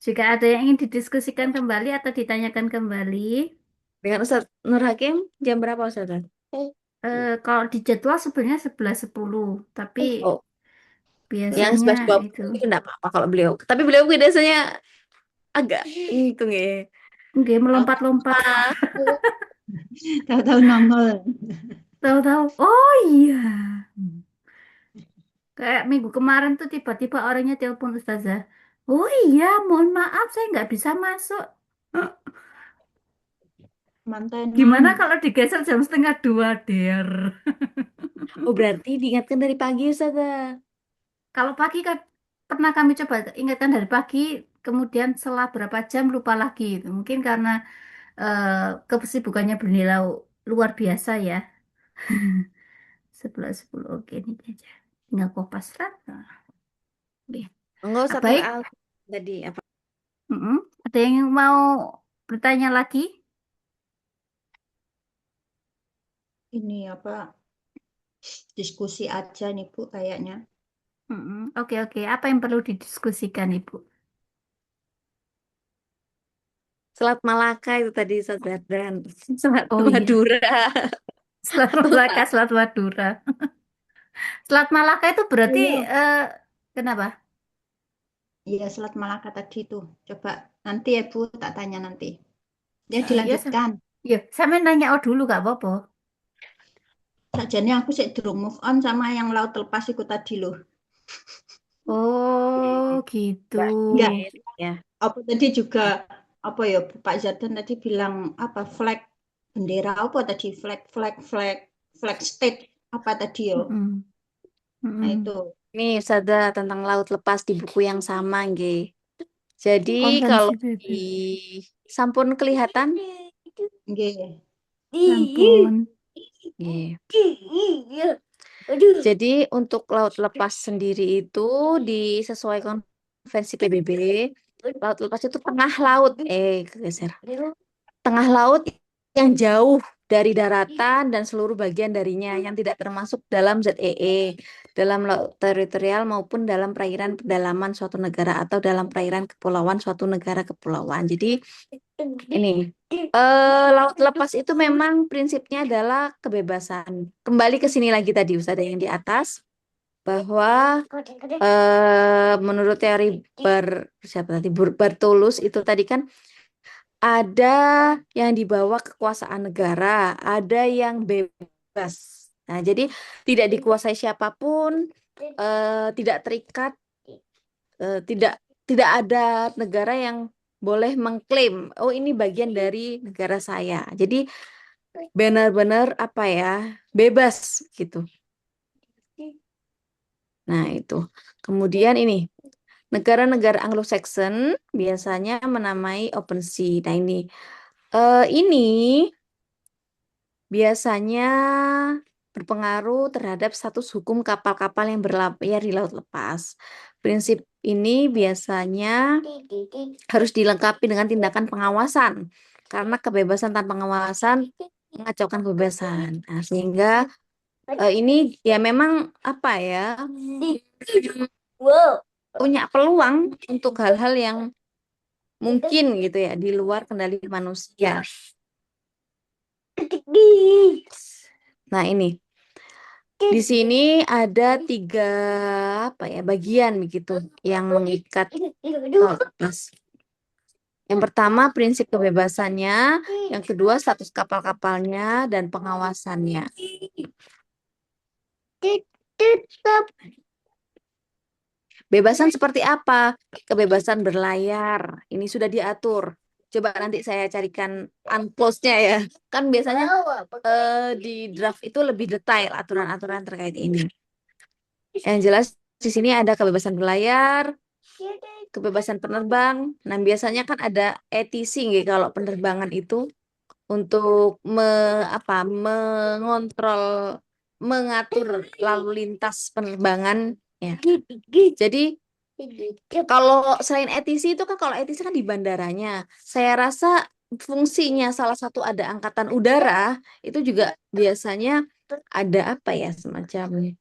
jika ada yang ingin didiskusikan kembali atau ditanyakan kembali, Dengan Ustaz Nur Hakim jam berapa Ustaz? kalau di jadwal sebenarnya 11.10, tapi Oh, yang biasanya 11.20 itu itu enggak apa-apa kalau beliau. Tapi beliau biasanya agak hitung ya. enggak melompat-lompat. Ah, Tahu-tahu nongol. Tahu-tahu, oh iya. Kayak minggu kemarin tuh tiba-tiba orangnya telepon Ustazah. Oh iya, mohon maaf saya nggak bisa masuk. Gimana Mantenan. kalau digeser jam setengah dua, Der? oh berarti diingatkan dari pagi Ustaz. Kalau pagi kan pernah kami coba ingatkan dari pagi, kemudian setelah berapa jam lupa lagi. Mungkin karena kesibukannya beliau luar biasa ya. 11.10 oke ini aja. Tinggal kopas rat. Nah, oke. Enggak usah Baik. tadi apa? Mm-mm. Ada yang mau bertanya lagi? Ini apa diskusi aja nih Bu kayaknya. Mm-mm. Oke, oke. Apa yang perlu didiskusikan, Ibu? Selat Malaka itu tadi Ustaz dan Selat Oh iya, Madura. Selat Malaka, Selat Madura. Selat Malaka itu berarti Iya, kenapa? iya Selat Malaka tadi tuh. Coba nanti ya Bu, tak tanya nanti. Ya Iya, dilanjutkan. iya. Sampai nanya oh dulu gak apa-apa. Sajane aku sih durung move on sama yang laut lepas itu tadi loh. Oh gitu. Enggak, Ya. apa tadi juga apa ya Pak Zardan tadi bilang apa flag bendera apa tadi flag state apa tadi ya. Mm-mm. Nah Mm-mm. itu. Nih Ustazah tentang laut lepas di buku yang sama, nggih. Jadi Konvensi kalau PBB. di sampun kelihatan, Nggih. Ampun. nggih. Jadi untuk laut lepas sendiri itu disesuaikan konvensi PBB. Laut lepas itu tengah laut, kegeser. Tengah laut yang jauh dari daratan dan seluruh bagian darinya yang tidak termasuk dalam ZEE, dalam laut teritorial maupun dalam perairan pedalaman suatu negara atau dalam perairan kepulauan suatu negara kepulauan. Jadi ini laut lepas itu memang prinsipnya adalah kebebasan. Kembali ke sini lagi tadi Ustaz yang di atas bahwa menurut teori siapa tadi Bartolus itu tadi kan ada yang dibawa kekuasaan negara, ada yang bebas. Nah, jadi tidak dikuasai siapapun, tidak terikat, tidak tidak ada negara yang boleh mengklaim, oh ini bagian dari negara saya. Jadi benar-benar apa ya, bebas gitu. Nah, itu. Kemudian ini negara-negara Anglo-Saxon biasanya menamai open sea. Nah, ini biasanya berpengaruh terhadap status hukum kapal-kapal yang berlayar di laut lepas. Prinsip ini biasanya harus dilengkapi dengan tindakan pengawasan, karena kebebasan tanpa pengawasan mengacaukan kebebasan. Nah, sehingga ini ya memang apa ya punya peluang untuk hal-hal yang mungkin gitu ya di luar kendali manusia. Nah, ini di sini ada 3 apa ya bagian begitu yang mengikat laut lepas. Yang pertama prinsip kebebasannya, yang kedua status kapal-kapalnya dan pengawasannya. Bebasan seperti apa? Kebebasan berlayar. Ini sudah diatur. Coba nanti saya carikan unclosed-nya ya. Kan biasanya di draft itu lebih detail aturan-aturan terkait ini. Yang jelas di sini ada kebebasan berlayar, kebebasan penerbang. Nah, biasanya kan ada ETC nggih kalau penerbangan itu untuk mengontrol, mengatur lalu lintas penerbangan ya. Jadi kalau selain ETC itu kan kalau ETC kan di bandaranya. Saya rasa fungsinya salah satu ada angkatan udara itu juga biasanya ada apa ya semacam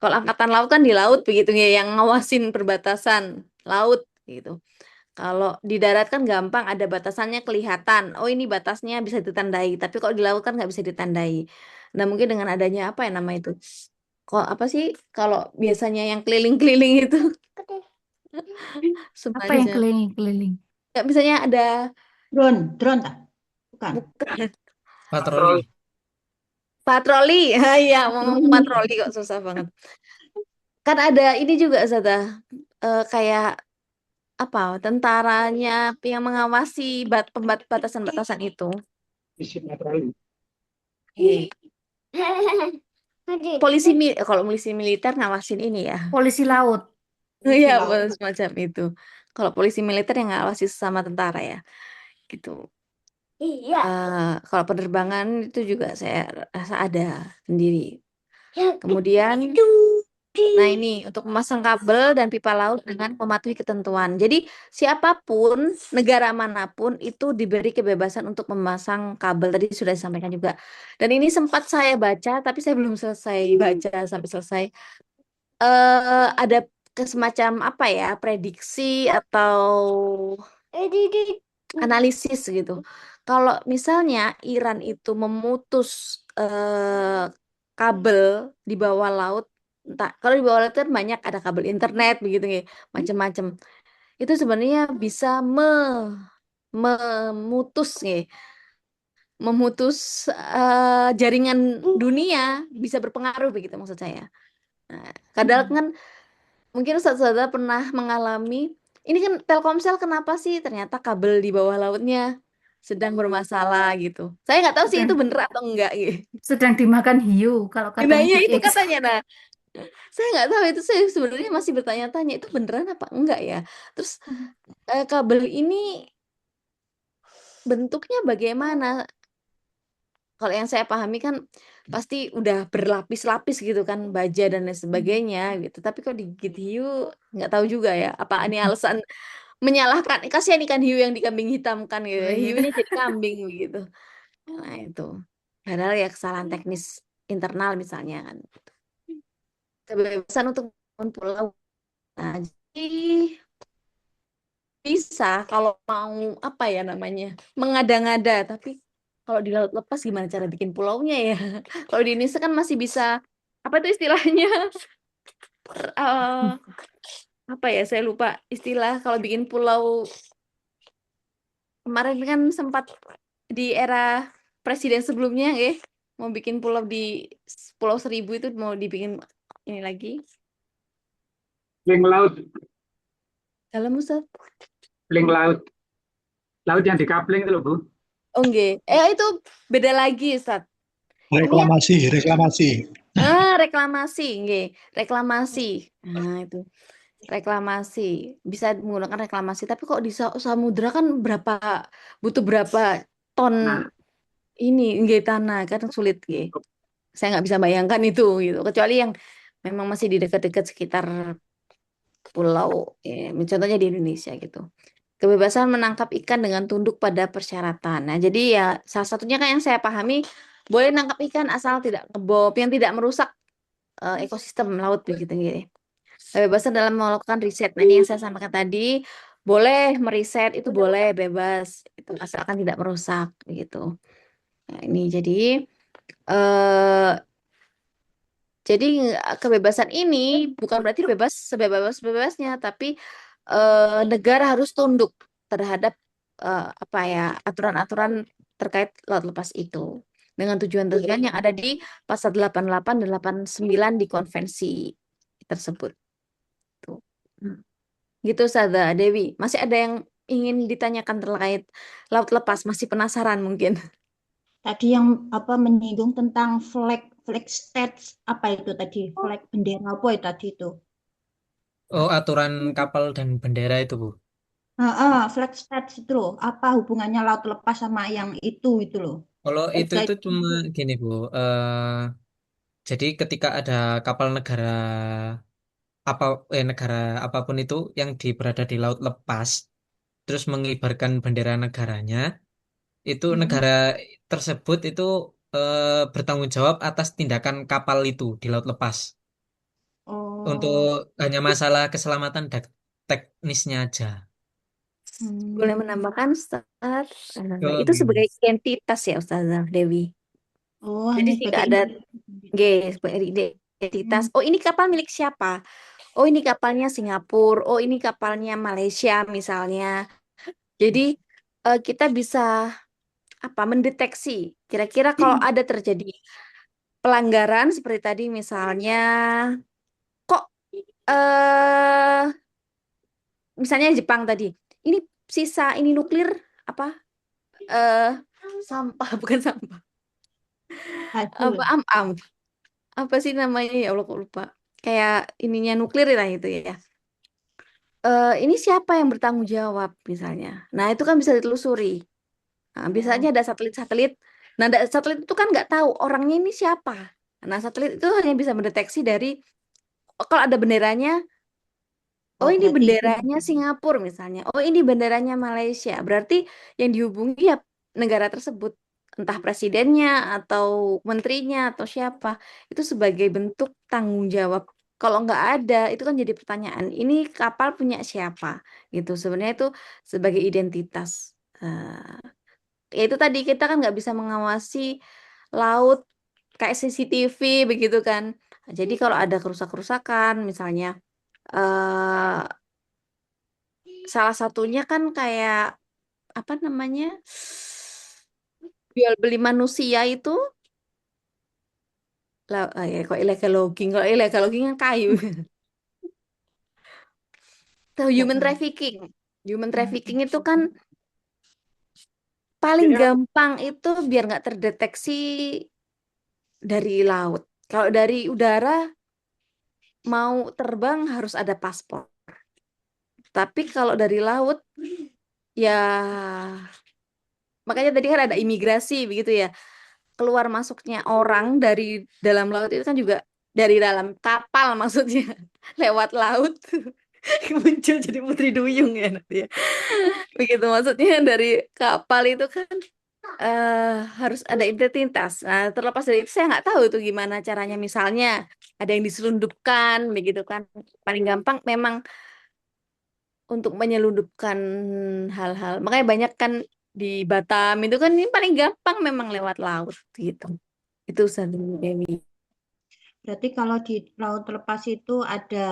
kalau angkatan laut kan di laut begitu ya yang ngawasin perbatasan laut gitu. Kalau di darat kan gampang ada batasannya kelihatan. Oh ini batasnya bisa ditandai. Tapi kalau di laut kan nggak bisa ditandai. Nah mungkin dengan adanya apa ya nama itu? Kok apa sih kalau biasanya yang keliling-keliling itu Apa yang semacam keliling-keliling? nggak misalnya ada Drone tak? Bukan. bukan Patroli. patroli. Ya ngomong patroli kok susah banget. Kan ada ini juga Zata kayak apa tentaranya yang mengawasi batasan-batasan itu. Misi patroli. Kalau polisi militer ngawasin ini ya. Polisi laut. Iya, Laut. semacam itu. Kalau polisi militer yang ngawasi sesama tentara ya, gitu. Kalau penerbangan itu juga saya rasa ada sendiri. Kemudian, nah ini untuk memasang kabel dan pipa laut dengan mematuhi ketentuan. Jadi siapapun, negara manapun itu diberi kebebasan untuk memasang kabel. Tadi sudah disampaikan juga. Dan ini sempat saya baca, tapi saya belum selesai baca sampai selesai. Ada semacam apa ya, prediksi atau analisis gitu. Kalau misalnya Iran itu memutus kabel di bawah laut, entah kalau di bawah laut kan banyak ada kabel internet begitu ya, macam-macam. Itu sebenarnya bisa memutus ya, memutus jaringan dunia, bisa berpengaruh begitu maksud saya. Nah, kadang kan mungkin Ustaz-Ustazah pernah mengalami, ini kan Telkomsel kenapa sih ternyata kabel di bawah lautnya sedang bermasalah gitu. Saya nggak tahu sih itu Sedang bener atau enggak gitu. sedang dimakan hiu kalau Nah katanya iya di itu X. katanya. Nah saya nggak tahu itu, saya sebenarnya masih bertanya-tanya itu beneran apa enggak ya. Terus kabel ini bentuknya bagaimana? Kalau yang saya pahami kan pasti udah berlapis-lapis gitu kan, baja dan lain sebagainya gitu. Tapi kok digigit hiu nggak tahu juga ya. Apa ini alasan menyalahkan, kasihan ikan hiu yang dikambing hitamkan gitu, Oh, iya. hiunya jadi kambing gitu. Nah itu padahal ya kesalahan teknis internal misalnya kan, kebebasan untuk membangun pulau. Nah jadi bisa kalau mau apa ya namanya, mengada-ngada, tapi kalau di laut lepas gimana cara bikin pulaunya ya. Kalau di Indonesia kan masih bisa, apa itu istilahnya, Eh, apa ya, saya lupa istilah kalau bikin pulau. Kemarin kan sempat di era presiden sebelumnya ya, mau bikin pulau di Pulau Seribu itu mau dibikin ini lagi. Link laut, Dalam Ustaz. link laut, laut yang dikapling itu loh Bu. Oh nggih. Itu beda lagi Ustaz. Ini yang Reklamasi. reklamasi, nggih. Reklamasi. Nah, itu. Reklamasi. Bisa menggunakan reklamasi, tapi kok di samudra kan butuh berapa ton Nah, ini nggih tanah kan sulit nggih. Saya nggak bisa bayangkan itu gitu. Kecuali yang memang masih di dekat-dekat sekitar pulau, contohnya di Indonesia gitu. Kebebasan menangkap ikan dengan tunduk pada persyaratan. Nah, jadi ya salah satunya kan yang saya pahami, boleh nangkap ikan asal tidak ngebom, yang tidak merusak ekosistem laut begitu gitu. Kebebasan dalam melakukan riset. Nah, ini yang saya sampaikan tadi, boleh meriset itu boleh bebas, itu asalkan tidak merusak gitu. Nah, ini eh jadi kebebasan ini bukan berarti bebas sebebas-bebasnya, tapi negara harus tunduk terhadap apa ya, aturan-aturan terkait laut lepas itu dengan tujuan-tujuan yang ada di pasal 88 dan 89 di konvensi tersebut. Tuh. Gitu Sada Dewi. Masih ada yang ingin ditanyakan terkait laut lepas? Masih penasaran mungkin? Tadi yang apa menyinggung tentang flag states apa itu tadi? Flag bendera apa ya tadi itu? Oh, aturan kapal dan bendera itu, Bu. Flag states itu loh. Apa hubungannya laut lepas sama yang itu loh. Kalau itu Tiga itu itu. cuma gini, Bu. Jadi ketika ada kapal negara negara apapun itu yang berada di laut lepas, terus mengibarkan bendera negaranya, itu Mm-mm. negara tersebut itu bertanggung jawab atas tindakan kapal itu di laut lepas. Untuk Oh. hanya masalah keselamatan teknisnya aja. Boleh Hmm. menambahkan Ustaz? Oh, Itu sebagai gini. identitas ya Ustazah Dewi. Oh, Jadi hanya jika sebagai ada identitas. sebagai identitas, Hmm. oh ini kapal milik siapa? Oh ini kapalnya Singapura, oh ini kapalnya Malaysia misalnya. Jadi kita bisa apa, mendeteksi kira-kira kalau ada terjadi pelanggaran seperti tadi misalnya, kok eh misalnya Jepang tadi, ini sisa ini nuklir apa, eh sampah bukan sampah, apa Hasil. am apa sih namanya ya Allah kok lupa, kayak ininya nuklir lah itu ya. Ini siapa yang bertanggung jawab misalnya, nah itu kan bisa ditelusuri. Nah, biasanya ada satelit-satelit. Nah, satelit itu kan nggak tahu orangnya ini siapa. Nah, satelit itu hanya bisa mendeteksi dari kalau ada benderanya. Oh, Oh, ini berarti itu benderanya Singapura misalnya. Oh, ini benderanya Malaysia. Berarti yang dihubungi ya negara tersebut. Entah presidennya atau menterinya atau siapa. Itu sebagai bentuk tanggung jawab. Kalau nggak ada, itu kan jadi pertanyaan. Ini kapal punya siapa? Gitu. Sebenarnya itu sebagai identitas. Ya itu tadi kita kan nggak bisa mengawasi laut kayak CCTV begitu kan. Jadi kalau ada kerusakan misalnya eh salah satunya kan kayak apa namanya jual beli manusia itu lah ya kok illegal logging, kalau illegal logging kan kayu. Tahu nggak human tahu. trafficking. Human trafficking itu kan paling Ya, gampang itu biar nggak terdeteksi dari laut. Kalau dari udara mau terbang harus ada paspor. Tapi kalau dari laut ya makanya tadi kan ada imigrasi begitu ya. Keluar masuknya orang dari dalam laut itu kan juga dari dalam kapal maksudnya lewat laut muncul jadi Putri Duyung ya nanti ya. Begitu maksudnya dari kapal itu kan harus ada identitas. Nah, terlepas dari itu saya nggak tahu tuh gimana caranya misalnya ada yang diselundupkan begitu kan. Paling gampang memang untuk menyelundupkan hal-hal. Makanya banyak kan di Batam itu kan ini paling gampang memang lewat laut gitu. Itu satu Dewi. Berarti kalau di laut lepas itu ada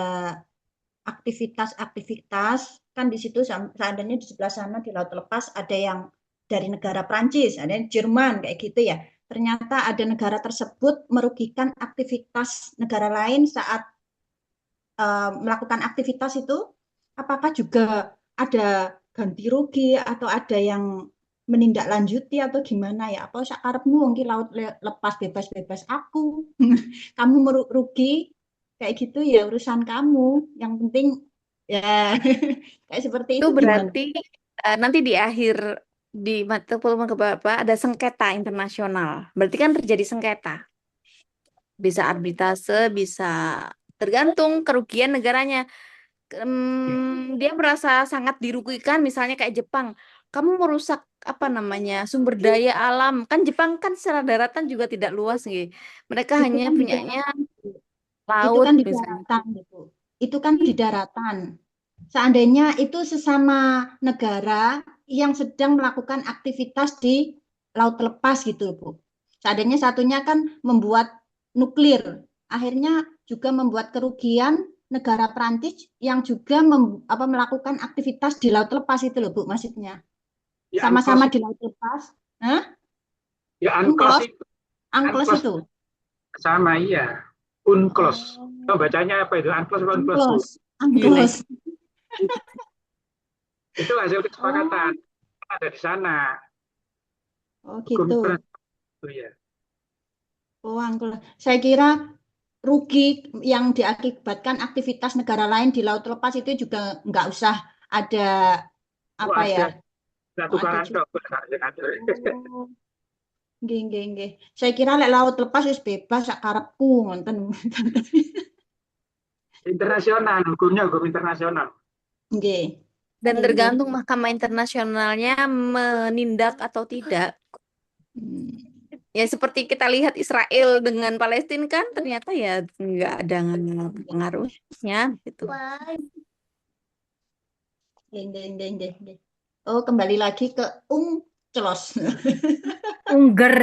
aktivitas-aktivitas, kan di situ seandainya di sebelah sana di laut lepas ada yang dari negara Prancis, ada yang Jerman kayak gitu ya. Ternyata ada negara tersebut merugikan aktivitas negara lain saat melakukan aktivitas itu, apakah juga ada ganti rugi atau ada yang menindaklanjuti atau gimana ya? Apa sakarepmu mungkin laut lepas bebas-bebas aku, kamu merugi kayak gitu ya urusan kamu. Yang penting ya kayak seperti Itu itu gimana? berarti nanti di akhir di mata peluang ke Bapak ada sengketa internasional. Berarti kan terjadi sengketa. Bisa arbitrase, bisa tergantung kerugian negaranya. Dia merasa sangat dirugikan, misalnya kayak Jepang. Kamu merusak apa namanya sumber daya alam. Kan Jepang kan secara daratan juga tidak luas nih. Mereka Itu hanya kan di punyanya daratan, itu laut kan di misalnya. daratan gitu. Itu kan di daratan. Seandainya itu sesama negara yang sedang melakukan aktivitas di laut lepas gitu, Bu. Seandainya satunya kan membuat nuklir, akhirnya juga membuat kerugian negara Prancis yang juga melakukan aktivitas di laut lepas itu loh, Bu, maksudnya. ya UNCLOS Sama-sama di itu, laut lepas. Hah? ya UNCLOS UNCLOS? itu, UNCLOS UNCLOS itu. sama iya. UNCLOS. Oh, Oh, bacanya apa itu? UNCLOS atau UNCLOS, Bu? UNCLOS. Gile. UNCLOS. Itu hasil kesepakatan Oh, ada di sana. oh Hukum gitu. internasional itu ya. Oh, UNCLOS. Saya kira rugi yang diakibatkan aktivitas negara lain di laut lepas itu juga nggak usah ada Oh, apa ya? ada satu Oh, ada karan juga. ada. Oh, nggih nggih nggih. Saya kira lek laut lepas wis bebas sak karepku ngoten. Internasional, hukumnya hukum internasional. Nggih. Dan Nggih nggih. tergantung Mahkamah Internasionalnya menindak atau tidak. Hmm. Ya seperti kita lihat Israel dengan Palestina kan ternyata ya nggak ada pengaruhnya gitu. Nggih nggih nggih nggih nggih. Oh, kembali lagi ke UNCLOS. Ungger.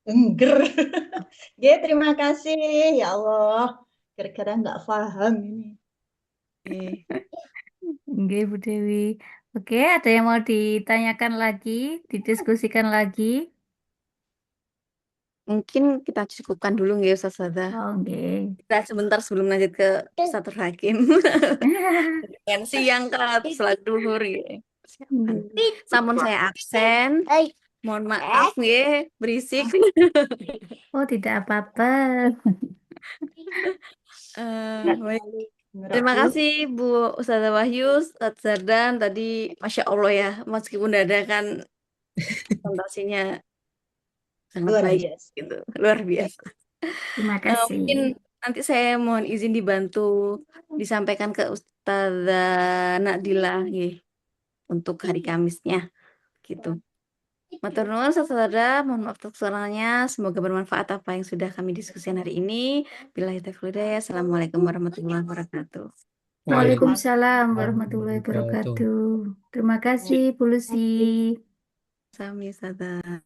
Engger. Nggih, terima kasih. Ya Allah. Gara-gara nggak paham ini. Eh, Oke, Bu Dewi. Oke, ada yang mau ditanyakan lagi, didiskusikan lagi? Mungkin kita cukupkan dulu nggak Ustaz Sada. Oke. Kita sebentar sebelum lanjut ke Ustaz Hakim. Dengan siang ke setelah duhur ya. Silakan. Namun saya absen. Mohon maaf ya, berisik. Oh, tidak apa-apa. Baik. Terima Ngerebut. kasih Bu Ustazah Wahyu, Ustaz Zardan tadi Masya Allah ya, meskipun dadakan Presentasinya sangat Luar baik biasa. gitu, luar biasa. Terima Mungkin kasih. nanti saya mohon izin dibantu disampaikan ke Ustazah Nakdilah nggih, untuk hari Kamisnya gitu. Matur nuwun saudara, mohon maaf atas kesalahannya. Semoga bermanfaat apa yang sudah kami diskusikan hari ini. Billahi taufiq wal hidayah. Assalamualaikum warahmatullahi wabarakatuh. Waalaikumsalam warahmatullahi Waalaikumsalam warahmatullahi wabarakatuh. wabarakatuh. Terima kasih, Bu Lucy. Sami Ustazah.